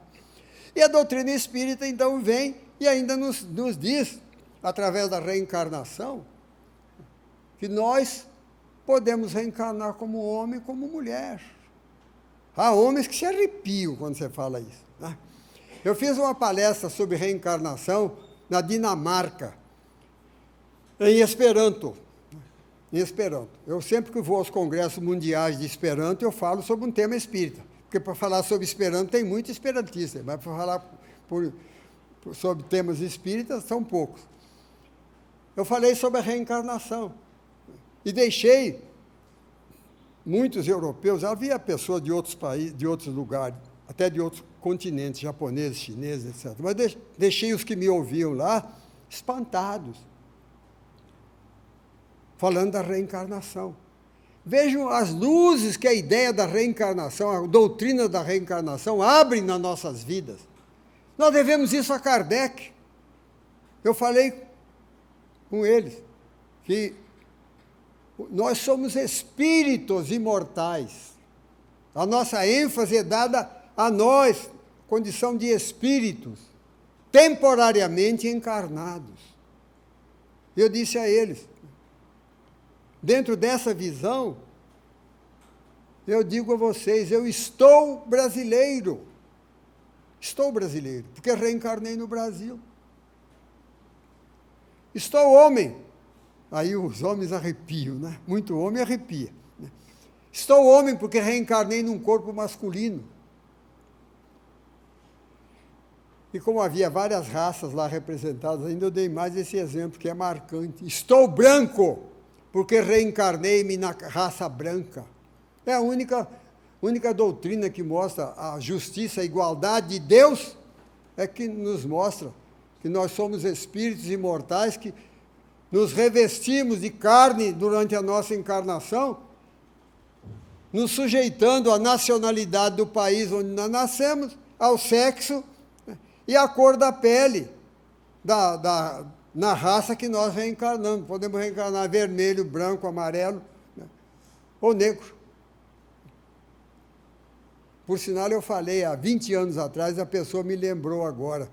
E a doutrina espírita, então, vem e ainda nos diz, através da reencarnação, que nós podemos reencarnar como homem e como mulher. Há homens que se arrepiam quando você fala isso, né? Eu fiz uma palestra sobre reencarnação na Dinamarca, em Esperanto. Em Esperanto. Eu sempre que vou aos congressos mundiais de Esperanto, eu falo sobre um tema espírita. Porque para falar sobre Esperanto tem muito esperantista, mas para falar sobre temas espíritas são poucos. Eu falei sobre a reencarnação e deixei muitos europeus, havia pessoas de outros países, de outros lugares, até de outros continentes, japoneses, chineses, etc. Mas deixei os que me ouviam lá espantados, falando da reencarnação. Vejam as luzes que a ideia da reencarnação, a doutrina da reencarnação abre nas nossas vidas. Nós devemos isso a Kardec. Eu falei com eles que nós somos espíritos imortais. A nossa ênfase é dada a nós, condição de espíritos, temporariamente encarnados. Eu disse a eles, dentro dessa visão, eu digo a vocês, eu estou brasileiro, porque reencarnei no Brasil. Estou homem, aí os homens arrepiam, né? Muito homem arrepia. Né? Estou homem porque reencarnei num corpo masculino. E como havia várias raças lá representadas, ainda eu dei mais esse exemplo, que é marcante. Estou branco, porque reencarnei-me na raça branca. É a única doutrina que mostra a justiça, a igualdade de Deus, é que nos mostra que nós somos espíritos imortais, que nos revestimos de carne durante a nossa encarnação, nos sujeitando à nacionalidade do país onde nós nascemos, ao sexo e à cor da pele, na raça que nós reencarnamos. Podemos reencarnar vermelho, branco, amarelo, né? Ou negro. Por sinal, eu falei há 20 anos atrás, a pessoa me lembrou agora,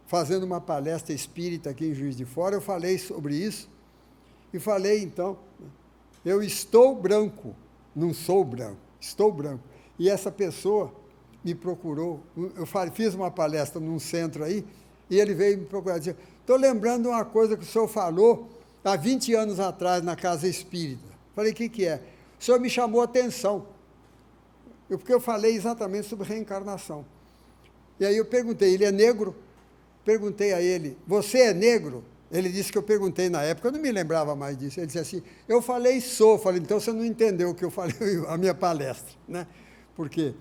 fazendo uma palestra espírita aqui em Juiz de Fora, eu falei sobre isso, e falei então, eu estou branco, não sou branco, estou branco. E essa pessoa me procurou, fiz uma palestra num centro aí, e ele veio me procurar, dizer, estou lembrando uma coisa que o senhor falou há 20 anos atrás na Casa Espírita. Falei, o que é? O senhor me chamou a atenção, porque eu falei exatamente sobre reencarnação. E aí eu perguntei, ele é negro? Perguntei a ele, você é negro? Ele disse que eu perguntei na época, eu não me lembrava mais disso. Ele disse assim, eu falei, sou. Falei, então você não entendeu o que eu falei, a minha palestra, né? Porque,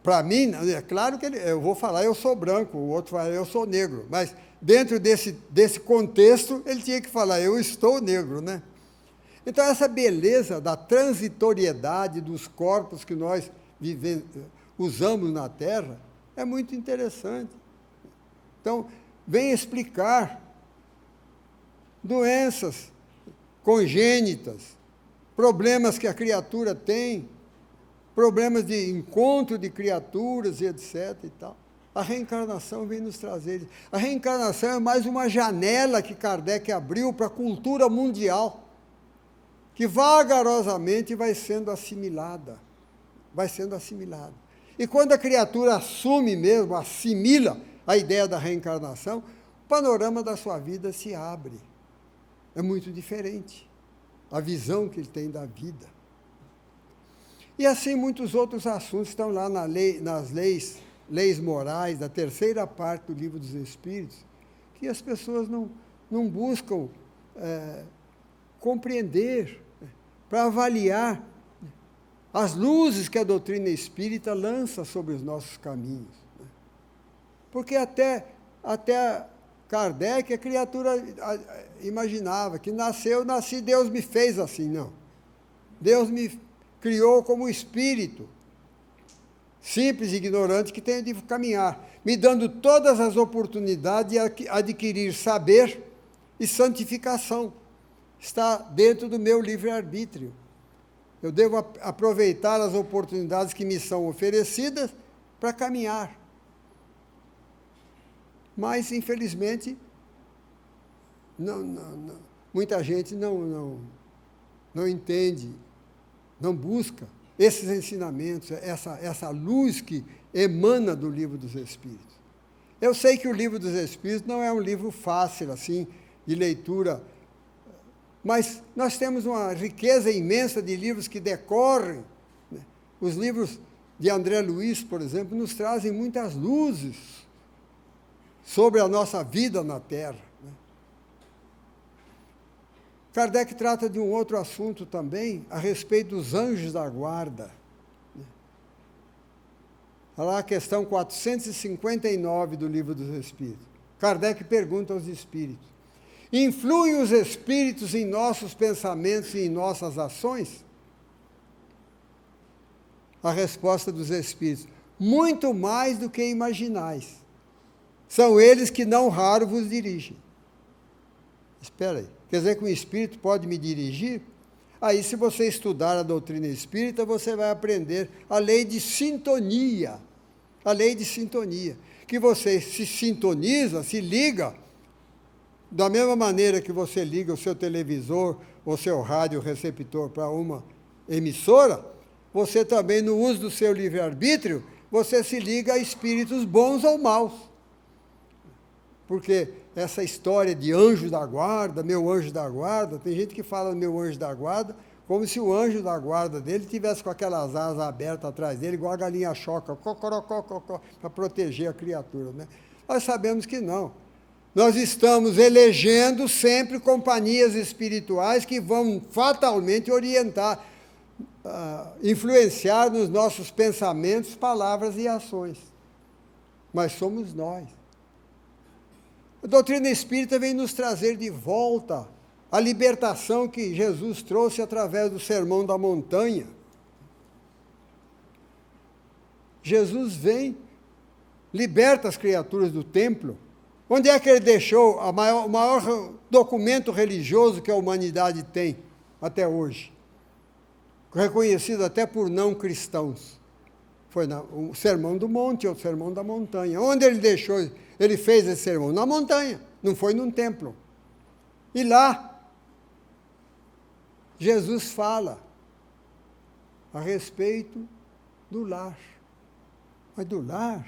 para mim, é claro que eu vou falar, eu sou branco, o outro fala, eu sou negro. Mas, dentro desse contexto, ele tinha que falar, eu estou negro, né? Então, essa beleza da transitoriedade dos corpos que nós usamos na Terra é muito interessante. Então, vem explicar doenças congênitas, problemas que a criatura tem, problemas de encontro de criaturas e etc. e tal. A reencarnação vem nos trazer. A reencarnação é mais uma janela que Kardec abriu para a cultura mundial, que vagarosamente vai sendo assimilada. Vai sendo assimilada. E quando a criatura assume mesmo, assimila a ideia da reencarnação, o panorama da sua vida se abre. É muito diferente a visão que ele tem da vida. E assim muitos outros assuntos estão lá nas leis morais, da terceira parte do Livro dos Espíritos, que as pessoas não buscam compreender, para avaliar as luzes que a doutrina espírita lança sobre os nossos caminhos. Porque até Kardec, a criatura imaginava que nasci, Deus me fez assim. Não. Deus me criou como espírito, simples e ignorante, que tenho de caminhar, me dando todas as oportunidades de adquirir saber e santificação. Está dentro do meu livre-arbítrio. Eu devo aproveitar as oportunidades que me são oferecidas para caminhar. Mas, infelizmente, muita gente não entende, não busca esses ensinamentos, essa luz que emana do Livro dos Espíritos. Eu sei que o Livro dos Espíritos não é um livro fácil, assim, de leitura, mas nós temos uma riqueza imensa de livros que decorrem. Né? Os livros de André Luiz, por exemplo, nos trazem muitas luzes sobre a nossa vida na Terra. Né? Kardec trata de um outro assunto também, a respeito dos anjos da guarda. Olha lá a questão 459 do Livro dos Espíritos. Kardec pergunta aos espíritos: influem os espíritos em nossos pensamentos e em nossas ações? A resposta dos espíritos: muito mais do que imaginais. São eles que não raro vos dirigem. Espera aí, quer dizer que um espírito pode me dirigir? Aí, se você estudar a doutrina espírita, você vai aprender a lei de sintonia. A lei de sintonia. Que você se sintoniza, se liga, da mesma maneira que você liga o seu televisor ou seu rádio receptor para uma emissora, você também, no uso do seu livre-arbítrio, você se liga a espíritos bons ou maus. Porque essa história de anjo da guarda, meu anjo da guarda, tem gente que fala meu anjo da guarda, como se o anjo da guarda dele tivesse com aquelas asas abertas atrás dele, igual a galinha choca, para proteger a criatura. Né? Nós sabemos que não. Nós estamos elegendo sempre companhias espirituais que vão fatalmente orientar, influenciar nos nossos pensamentos, palavras e ações. Mas somos nós. A doutrina espírita vem nos trazer de volta a libertação que Jesus trouxe através do Sermão da Montanha. Jesus vem, liberta as criaturas do templo. Onde é que ele deixou o maior documento religioso que a humanidade tem até hoje? Reconhecido até por não cristãos. Foi o Sermão do Monte, ou o Sermão da Montanha. Onde ele deixou? Ele fez esse sermão? Na montanha, não foi num templo. E lá, Jesus fala a respeito do lar. Mas do lar?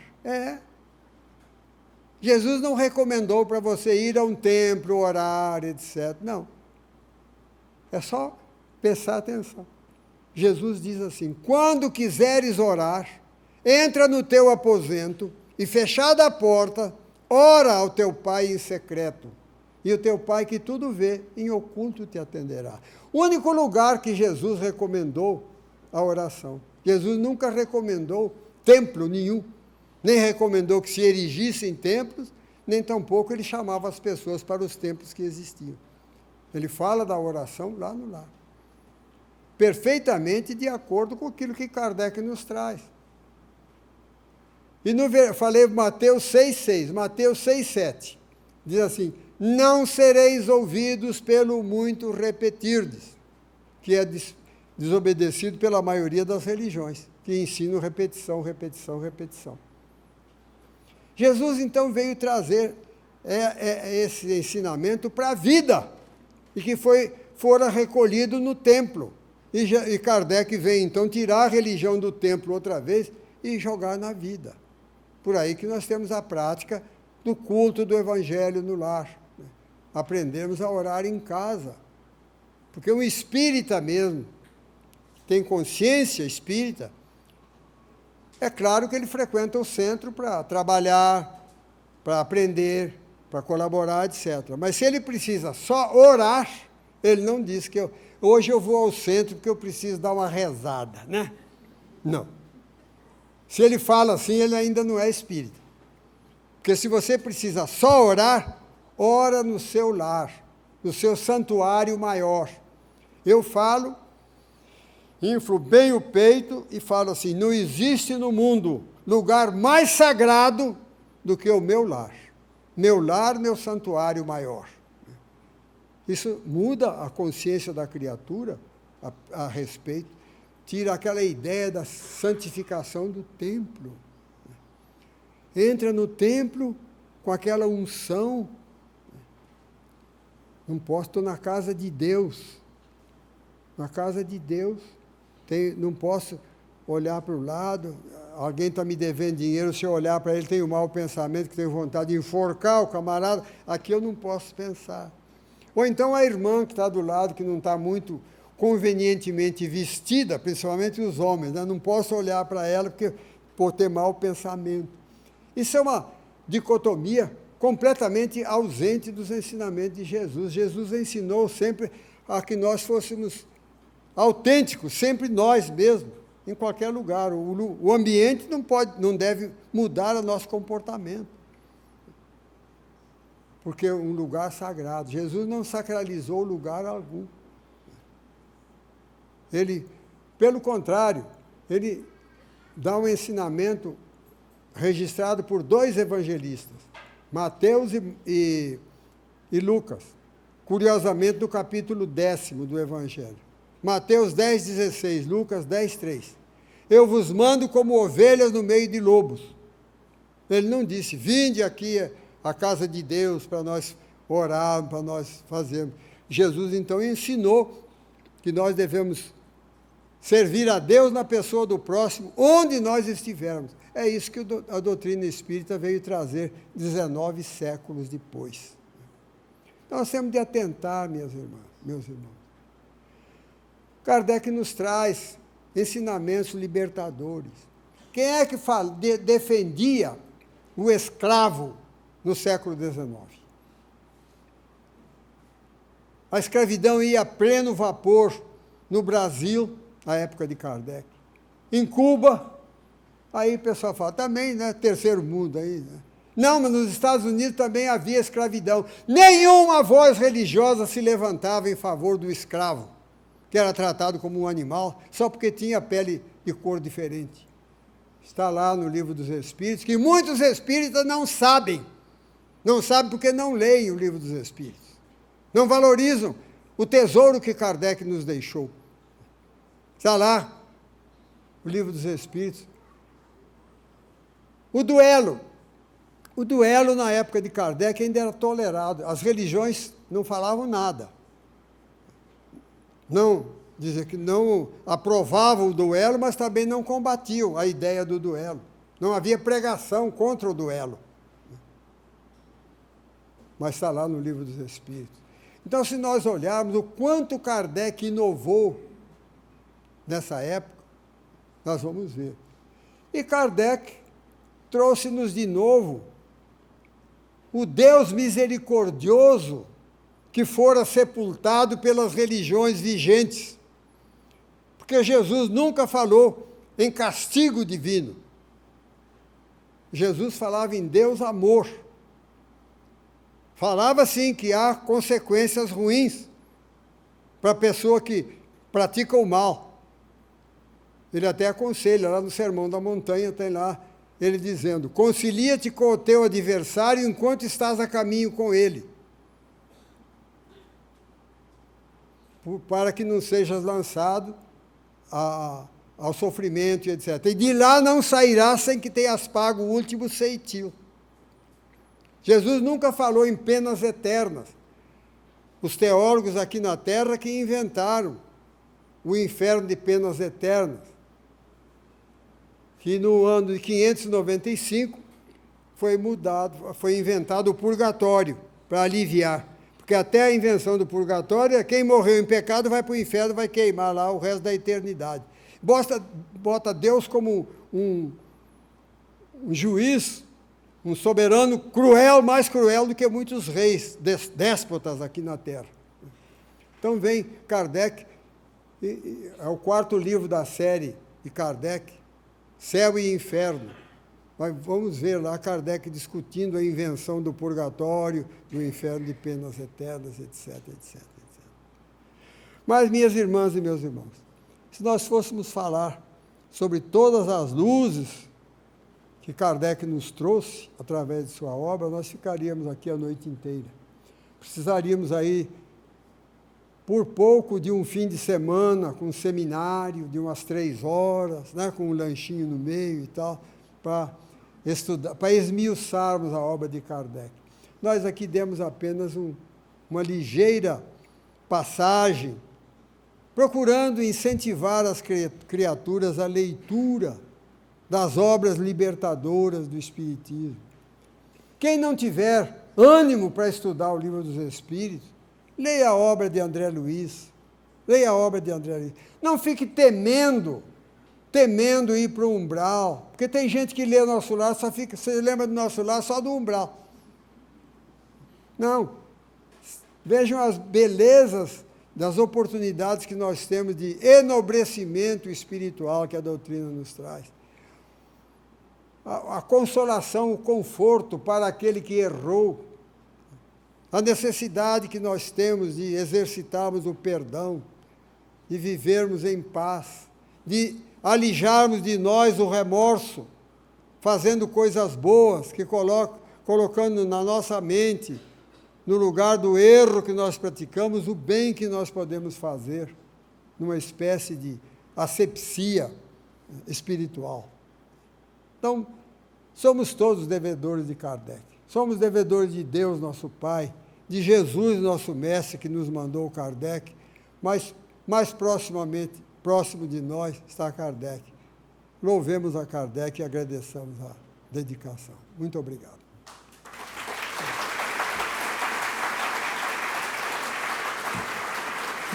Jesus não recomendou para você ir a um templo, orar, etc. Não. É só prestar atenção. Jesus diz assim: quando quiseres orar, entra no teu aposento e, fechada a porta, ora ao teu Pai em secreto. E o teu Pai que tudo vê, em oculto te atenderá. O único lugar que Jesus recomendou a oração. Jesus nunca recomendou templo nenhum. Nem recomendou que se erigissem templos, nem tampouco ele chamava as pessoas para os templos que existiam. Ele fala da oração lá no lar. Perfeitamente de acordo com aquilo que Kardec nos traz. E falei Mateus 6,6, Mateus 6,7. Diz assim: não sereis ouvidos pelo muito repetirdes, que é desobedecido pela maioria das religiões, que ensinam repetição, repetição, repetição. Jesus, então, veio trazer esse ensinamento para a vida, e que fora recolhido no templo. E Kardec veio, então, tirar a religião do templo outra vez e jogar na vida. Por aí que nós temos a prática do culto do Evangelho no lar. Né? Aprendermos a orar em casa. Porque um espírita mesmo, tem consciência espírita, é claro que ele frequenta o centro para trabalhar, para aprender, para colaborar, etc. Mas se ele precisa só orar, ele não diz que hoje eu vou ao centro porque eu preciso dar uma rezada, né? Não. Se ele fala assim, ele ainda não é espírita. Porque se você precisa só orar, ora no seu lar, no seu santuário maior. Eu falo, inflo bem o peito e falo assim: não existe no mundo lugar mais sagrado do que o meu lar. Meu lar, meu santuário maior. Isso muda a consciência da criatura a respeito, tira aquela ideia da santificação do templo. Entra no templo com aquela unção. Não posso, estou na casa de Deus. Na casa de Deus. Não posso olhar para o lado, alguém está me devendo dinheiro, se eu olhar para ele, tenho um mau pensamento, que tenho vontade de enforcar o camarada, aqui eu não posso pensar. Ou então a irmã que está do lado, que não está muito convenientemente vestida, principalmente os homens, né? Não posso olhar para ela por ter mau pensamento. Isso é uma dicotomia completamente ausente dos ensinamentos de Jesus. Jesus ensinou sempre a que nós fôssemos autênticos, sempre nós mesmos, em qualquer lugar. O ambiente não deve mudar o nosso comportamento, porque é um lugar sagrado. Jesus não sacralizou lugar algum. Ele, pelo contrário, ele dá um ensinamento registrado por 2 evangelistas, Mateus e Lucas, curiosamente no capítulo 10º do Evangelho. Mateus 10:16, Lucas 10:3. Eu vos mando como ovelhas no meio de lobos. Ele não disse, vinde aqui à casa de Deus para nós orarmos, para nós fazermos. Jesus, então, ensinou que nós devemos servir a Deus na pessoa do próximo, onde nós estivermos. É isso que a doutrina espírita veio trazer 19 séculos depois. Nós temos de atentar, minhas irmãs, meus irmãos. Kardec nos traz ensinamentos libertadores. Quem é que defendia o escravo no século XIX? A escravidão ia a pleno vapor no Brasil, na época de Kardec. Em Cuba, aí o pessoal fala, também, né, terceiro mundo aí, né? Não, mas nos Estados Unidos também havia escravidão. Nenhuma voz religiosa se levantava em favor do escravo, que era tratado como um animal, só porque tinha pele de cor diferente. Está lá no Livro dos Espíritos, que muitos espíritas não sabem porque não leem o Livro dos Espíritos. Não valorizam o tesouro que Kardec nos deixou. Está lá, o Livro dos Espíritos. O duelo na época de Kardec ainda era tolerado. As religiões não falavam nada. Não, dizer que não aprovavam o duelo, mas também não combatiam a ideia do duelo. Não havia pregação contra o duelo. Mas está lá no Livro dos Espíritos. Então, se nós olharmos o quanto Kardec inovou nessa época, nós vamos ver. E Kardec trouxe-nos de novo o Deus misericordioso que fora sepultado pelas religiões vigentes. Porque Jesus nunca falou em castigo divino. Jesus falava em Deus amor. Falava, sim, que há consequências ruins para a pessoa que pratica o mal. Ele até aconselha, lá no Sermão da Montanha, tem lá, ele dizendo, concilia-te com o teu adversário enquanto estás a caminho com ele, para que não sejas lançado ao sofrimento, etc. E de lá não sairás sem que tenhas pago o último ceitil. Jesus nunca falou em penas eternas. Os teólogos aqui na Terra que inventaram o inferno de penas eternas, que no ano de 595 foi inventado o purgatório para aliviar. Porque até a invenção do purgatório, quem morreu em pecado vai para o inferno, vai queimar lá o resto da eternidade. Bota Deus como um juiz, um soberano cruel, mais cruel do que muitos reis, déspotas aqui na Terra. Então vem Kardec, é o 4º livro da série de Kardec, Céu e Inferno. Mas vamos ver lá Kardec discutindo a invenção do purgatório, do inferno de penas eternas, etc, etc, etc. Mas, minhas irmãs e meus irmãos, se nós fôssemos falar sobre todas as luzes que Kardec nos trouxe através de sua obra, nós ficaríamos aqui a noite inteira. Precisaríamos aí por pouco de um fim de semana, com um seminário de umas 3 horas, né, com um lanchinho no meio e tal, para estudar, para esmiuçarmos a obra de Kardec. Nós aqui demos apenas uma ligeira passagem, procurando incentivar as criaturas à leitura das obras libertadoras do Espiritismo. Quem não tiver ânimo para estudar o Livro dos Espíritos, leia a obra de André Luiz. Leia a obra de André Luiz. Não fique temendo ir para o umbral, porque tem gente que lê o Nosso Lar, você lembra do Nosso Lar só do umbral. Não. Vejam as belezas das oportunidades que nós temos de enobrecimento espiritual que a doutrina nos traz. A consolação, o conforto para aquele que errou, a necessidade que nós temos de exercitarmos o perdão, de vivermos em paz, de alijarmos de nós o remorso, fazendo coisas boas, colocando na nossa mente, no lugar do erro que nós praticamos, o bem que nós podemos fazer, numa espécie de asepsia espiritual. Então, somos todos devedores de Kardec. Somos devedores de Deus, nosso Pai, de Jesus, nosso Mestre, que nos mandou Kardec, mas mais próximo de nós está Kardec. Louvemos a Kardec e agradeçamos a dedicação. Muito obrigado.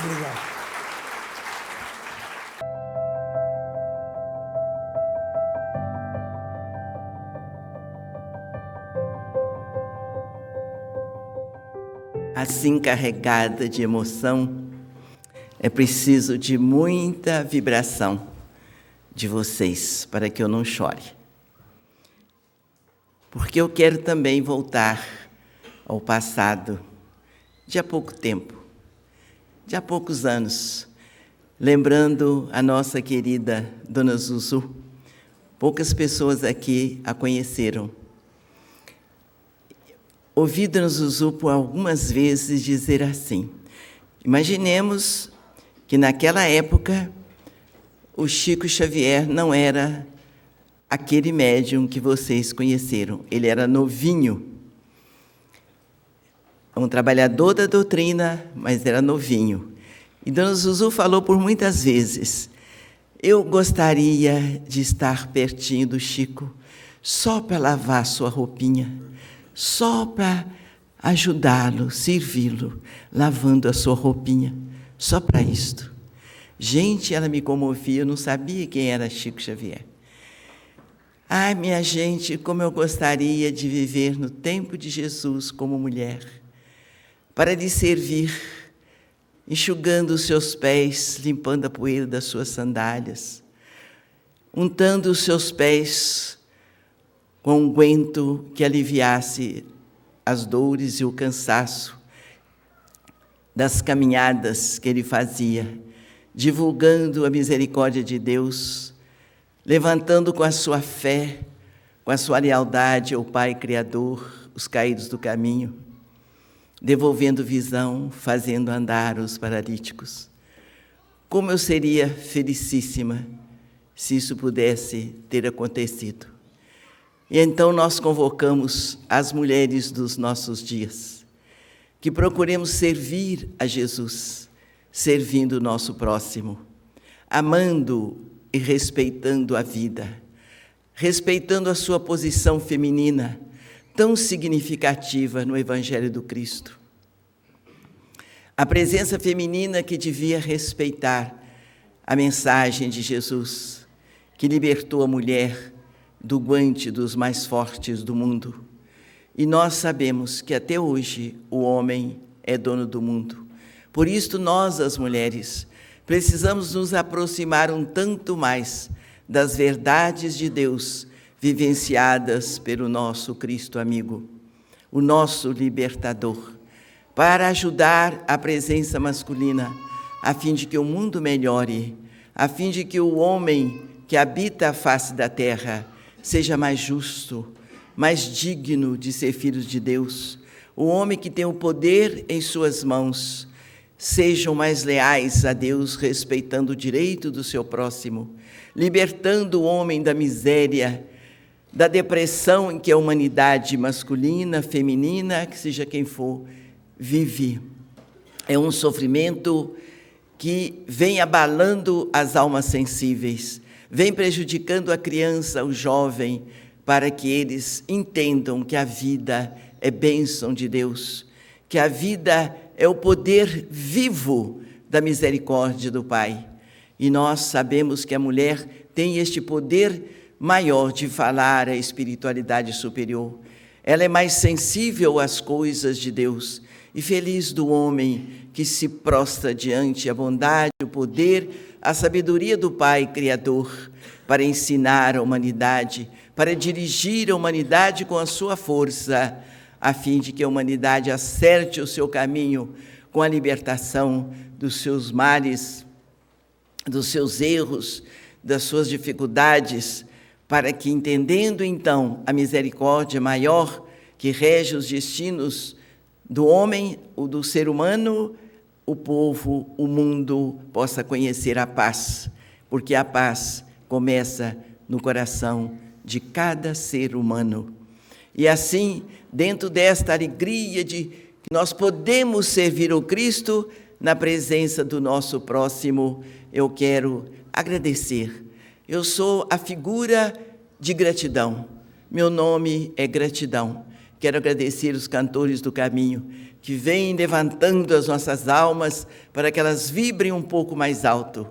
Obrigado. Assim carregada de emoção, é preciso de muita vibração de vocês para que eu não chore. Porque eu quero também voltar ao passado de há pouco tempo, de há poucos anos, lembrando a nossa querida Dona Zuzu. Poucas pessoas aqui a conheceram. Ouvi Dona Zuzu por algumas vezes dizer assim: imaginemos que naquela época o Chico Xavier não era aquele médium que vocês conheceram, ele era novinho, um trabalhador da doutrina, mas era novinho. E Dona Zuzu falou por muitas vezes: eu gostaria de estar pertinho do Chico, só para lavar sua roupinha, só para ajudá-lo, servi-lo, lavando a sua roupinha, só para isto. Gente, ela me comovia, eu não sabia quem era Chico Xavier. Ai, minha gente, como eu gostaria de viver no tempo de Jesus como mulher, para lhe servir, enxugando os seus pés, limpando a poeira das suas sandálias, untando os seus pés com um unguento que aliviasse as dores e o cansaço das caminhadas que ele fazia, divulgando a misericórdia de Deus, levantando com a sua fé, com a sua lealdade ao Pai Criador, os caídos do caminho, devolvendo visão, fazendo andar os paralíticos. Como eu seria felicíssima se isso pudesse ter acontecido. E então nós convocamos as mulheres dos nossos dias, que procuremos servir a Jesus, servindo o nosso próximo, amando e respeitando a vida, respeitando a sua posição feminina, tão significativa no Evangelho do Cristo. A presença feminina que devia respeitar a mensagem de Jesus, que libertou a mulher do guante dos mais fortes do mundo. E nós sabemos que até hoje o homem é dono do mundo. Por isso nós, as mulheres, precisamos nos aproximar um tanto mais das verdades de Deus vivenciadas pelo nosso Cristo amigo, o nosso libertador, para ajudar a presença masculina, a fim de que o mundo melhore, a fim de que o homem que habita a face da terra seja mais justo, mais digno de ser filho de Deus, o homem que tem o poder em suas mãos sejam mais leais a Deus, respeitando o direito do seu próximo, libertando o homem da miséria, da depressão em que a humanidade masculina, feminina, que seja quem for, vive. É um sofrimento que vem abalando as almas sensíveis, vem prejudicando a criança, o jovem, para que eles entendam que a vida é bênção de Deus, que a vida é o poder vivo da misericórdia do Pai. E nós sabemos que a mulher tem este poder maior de falar a espiritualidade superior. Ela é mais sensível às coisas de Deus. E feliz do homem que se prostra diante a bondade, o poder, a sabedoria do Pai Criador, para ensinar a humanidade, para dirigir a humanidade com a sua força, a fim de que a humanidade acerte o seu caminho com a libertação dos seus males, dos seus erros, das suas dificuldades, para que, entendendo então a misericórdia maior que rege os destinos do homem, o do ser humano, o povo, o mundo possa conhecer a paz, porque a paz começa no coração de cada ser humano. E assim, dentro desta alegria de que nós podemos servir o Cristo na presença do nosso próximo, eu quero agradecer. Eu sou a figura de gratidão. Meu nome é gratidão. Quero agradecer os cantores do caminho, que vêm levantando as nossas almas para que elas vibrem um pouco mais alto.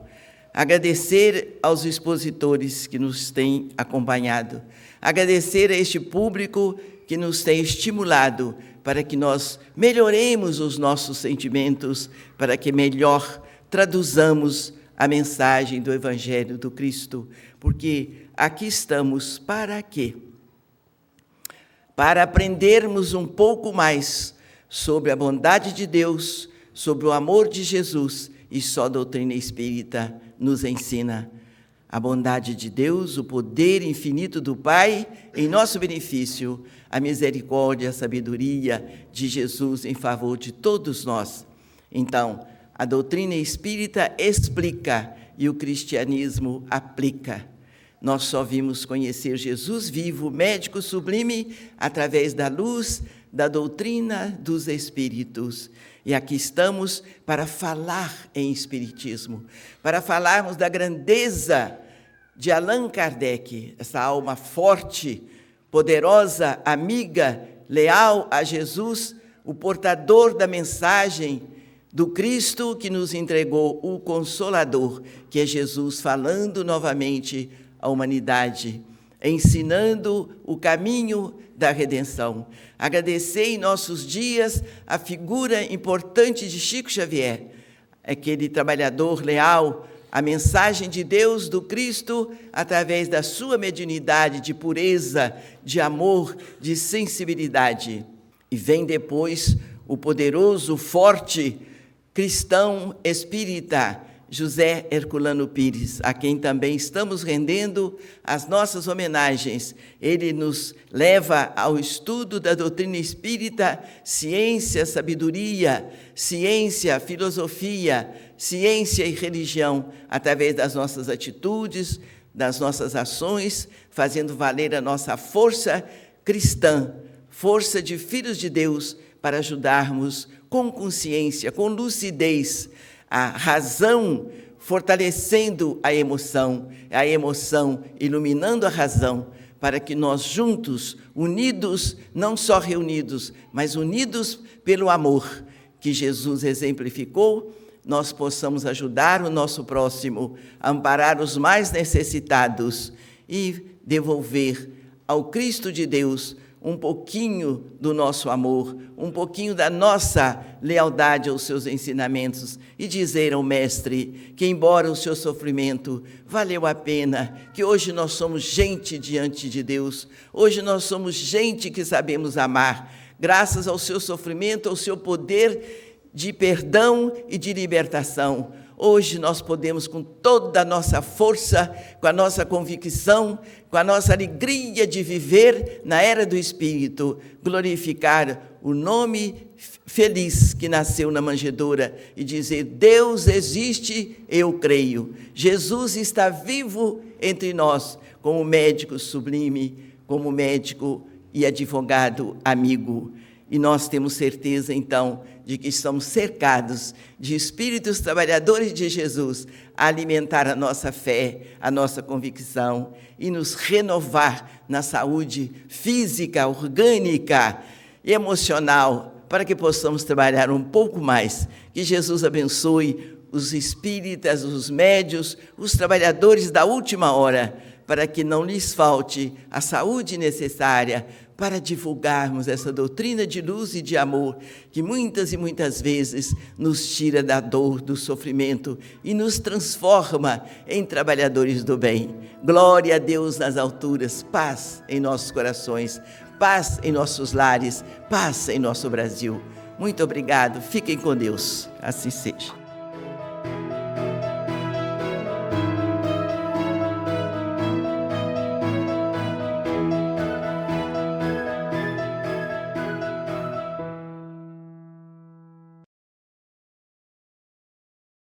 Agradecer aos expositores que nos têm acompanhado. Agradecer a este público que nos tem estimulado para que nós melhoremos os nossos sentimentos, para que melhor traduzamos a mensagem do Evangelho do Cristo. Porque aqui estamos para quê? Para aprendermos um pouco mais sobre a bondade de Deus, sobre o amor de Jesus, e só a doutrina espírita nos ensina a bondade de Deus, o poder infinito do Pai em nosso benefício, a misericórdia, a sabedoria de Jesus em favor de todos nós. Então, a doutrina espírita explica e o cristianismo aplica. Nós só vimos conhecer Jesus vivo, médico sublime, através da luz da doutrina dos Espíritos. E aqui estamos para falar em Espiritismo, para falarmos da grandeza de Allan Kardec, essa alma forte, poderosa, amiga, leal a Jesus, o portador da mensagem do Cristo que nos entregou o Consolador, que é Jesus falando novamente à humanidade, ensinando o caminho da redenção. Agradecer em nossos dias a figura importante de Chico Xavier, aquele trabalhador leal, a mensagem de Deus, do Cristo, através da sua mediunidade de pureza, de amor, de sensibilidade. E vem depois o poderoso, forte cristão espírita, José Herculano Pires, a quem também estamos rendendo as nossas homenagens. Ele nos leva ao estudo da doutrina espírita, ciência, sabedoria, ciência, filosofia, ciência e religião, através das nossas atitudes, das nossas ações, fazendo valer a nossa força cristã, força de filhos de Deus, para ajudarmos com consciência, com lucidez, a razão fortalecendo a emoção iluminando a razão, para que nós juntos, unidos, não só reunidos, mas unidos pelo amor que Jesus exemplificou, nós possamos ajudar o nosso próximo, amparar os mais necessitados e devolver ao Cristo de Deus um pouquinho do nosso amor, um pouquinho da nossa lealdade aos seus ensinamentos e dizer ao Mestre que, embora o seu sofrimento valeu a pena, que hoje nós somos gente diante de Deus, hoje nós somos gente que sabemos amar, graças ao seu sofrimento, ao seu poder de perdão e de libertação. Hoje nós podemos, com toda a nossa força, com a nossa convicção, com a nossa alegria de viver na era do Espírito, glorificar o nome feliz que nasceu na manjedoura e dizer: Deus existe, eu creio. Jesus está vivo entre nós, como médico sublime, como médico e advogado amigo. E nós temos certeza, então, de que estamos cercados de espíritos trabalhadores de Jesus a alimentar a nossa fé, a nossa convicção e nos renovar na saúde física, orgânica e emocional, para que possamos trabalhar um pouco mais. Que Jesus abençoe os espíritas, os médios, os trabalhadores da última hora, para que não lhes falte a saúde necessária para divulgarmos essa doutrina de luz e de amor, que muitas e muitas vezes nos tira da dor, do sofrimento e nos transforma em trabalhadores do bem. Glória a Deus nas alturas, paz em nossos corações, paz em nossos lares, paz em nosso Brasil. Muito obrigado, fiquem com Deus, assim seja.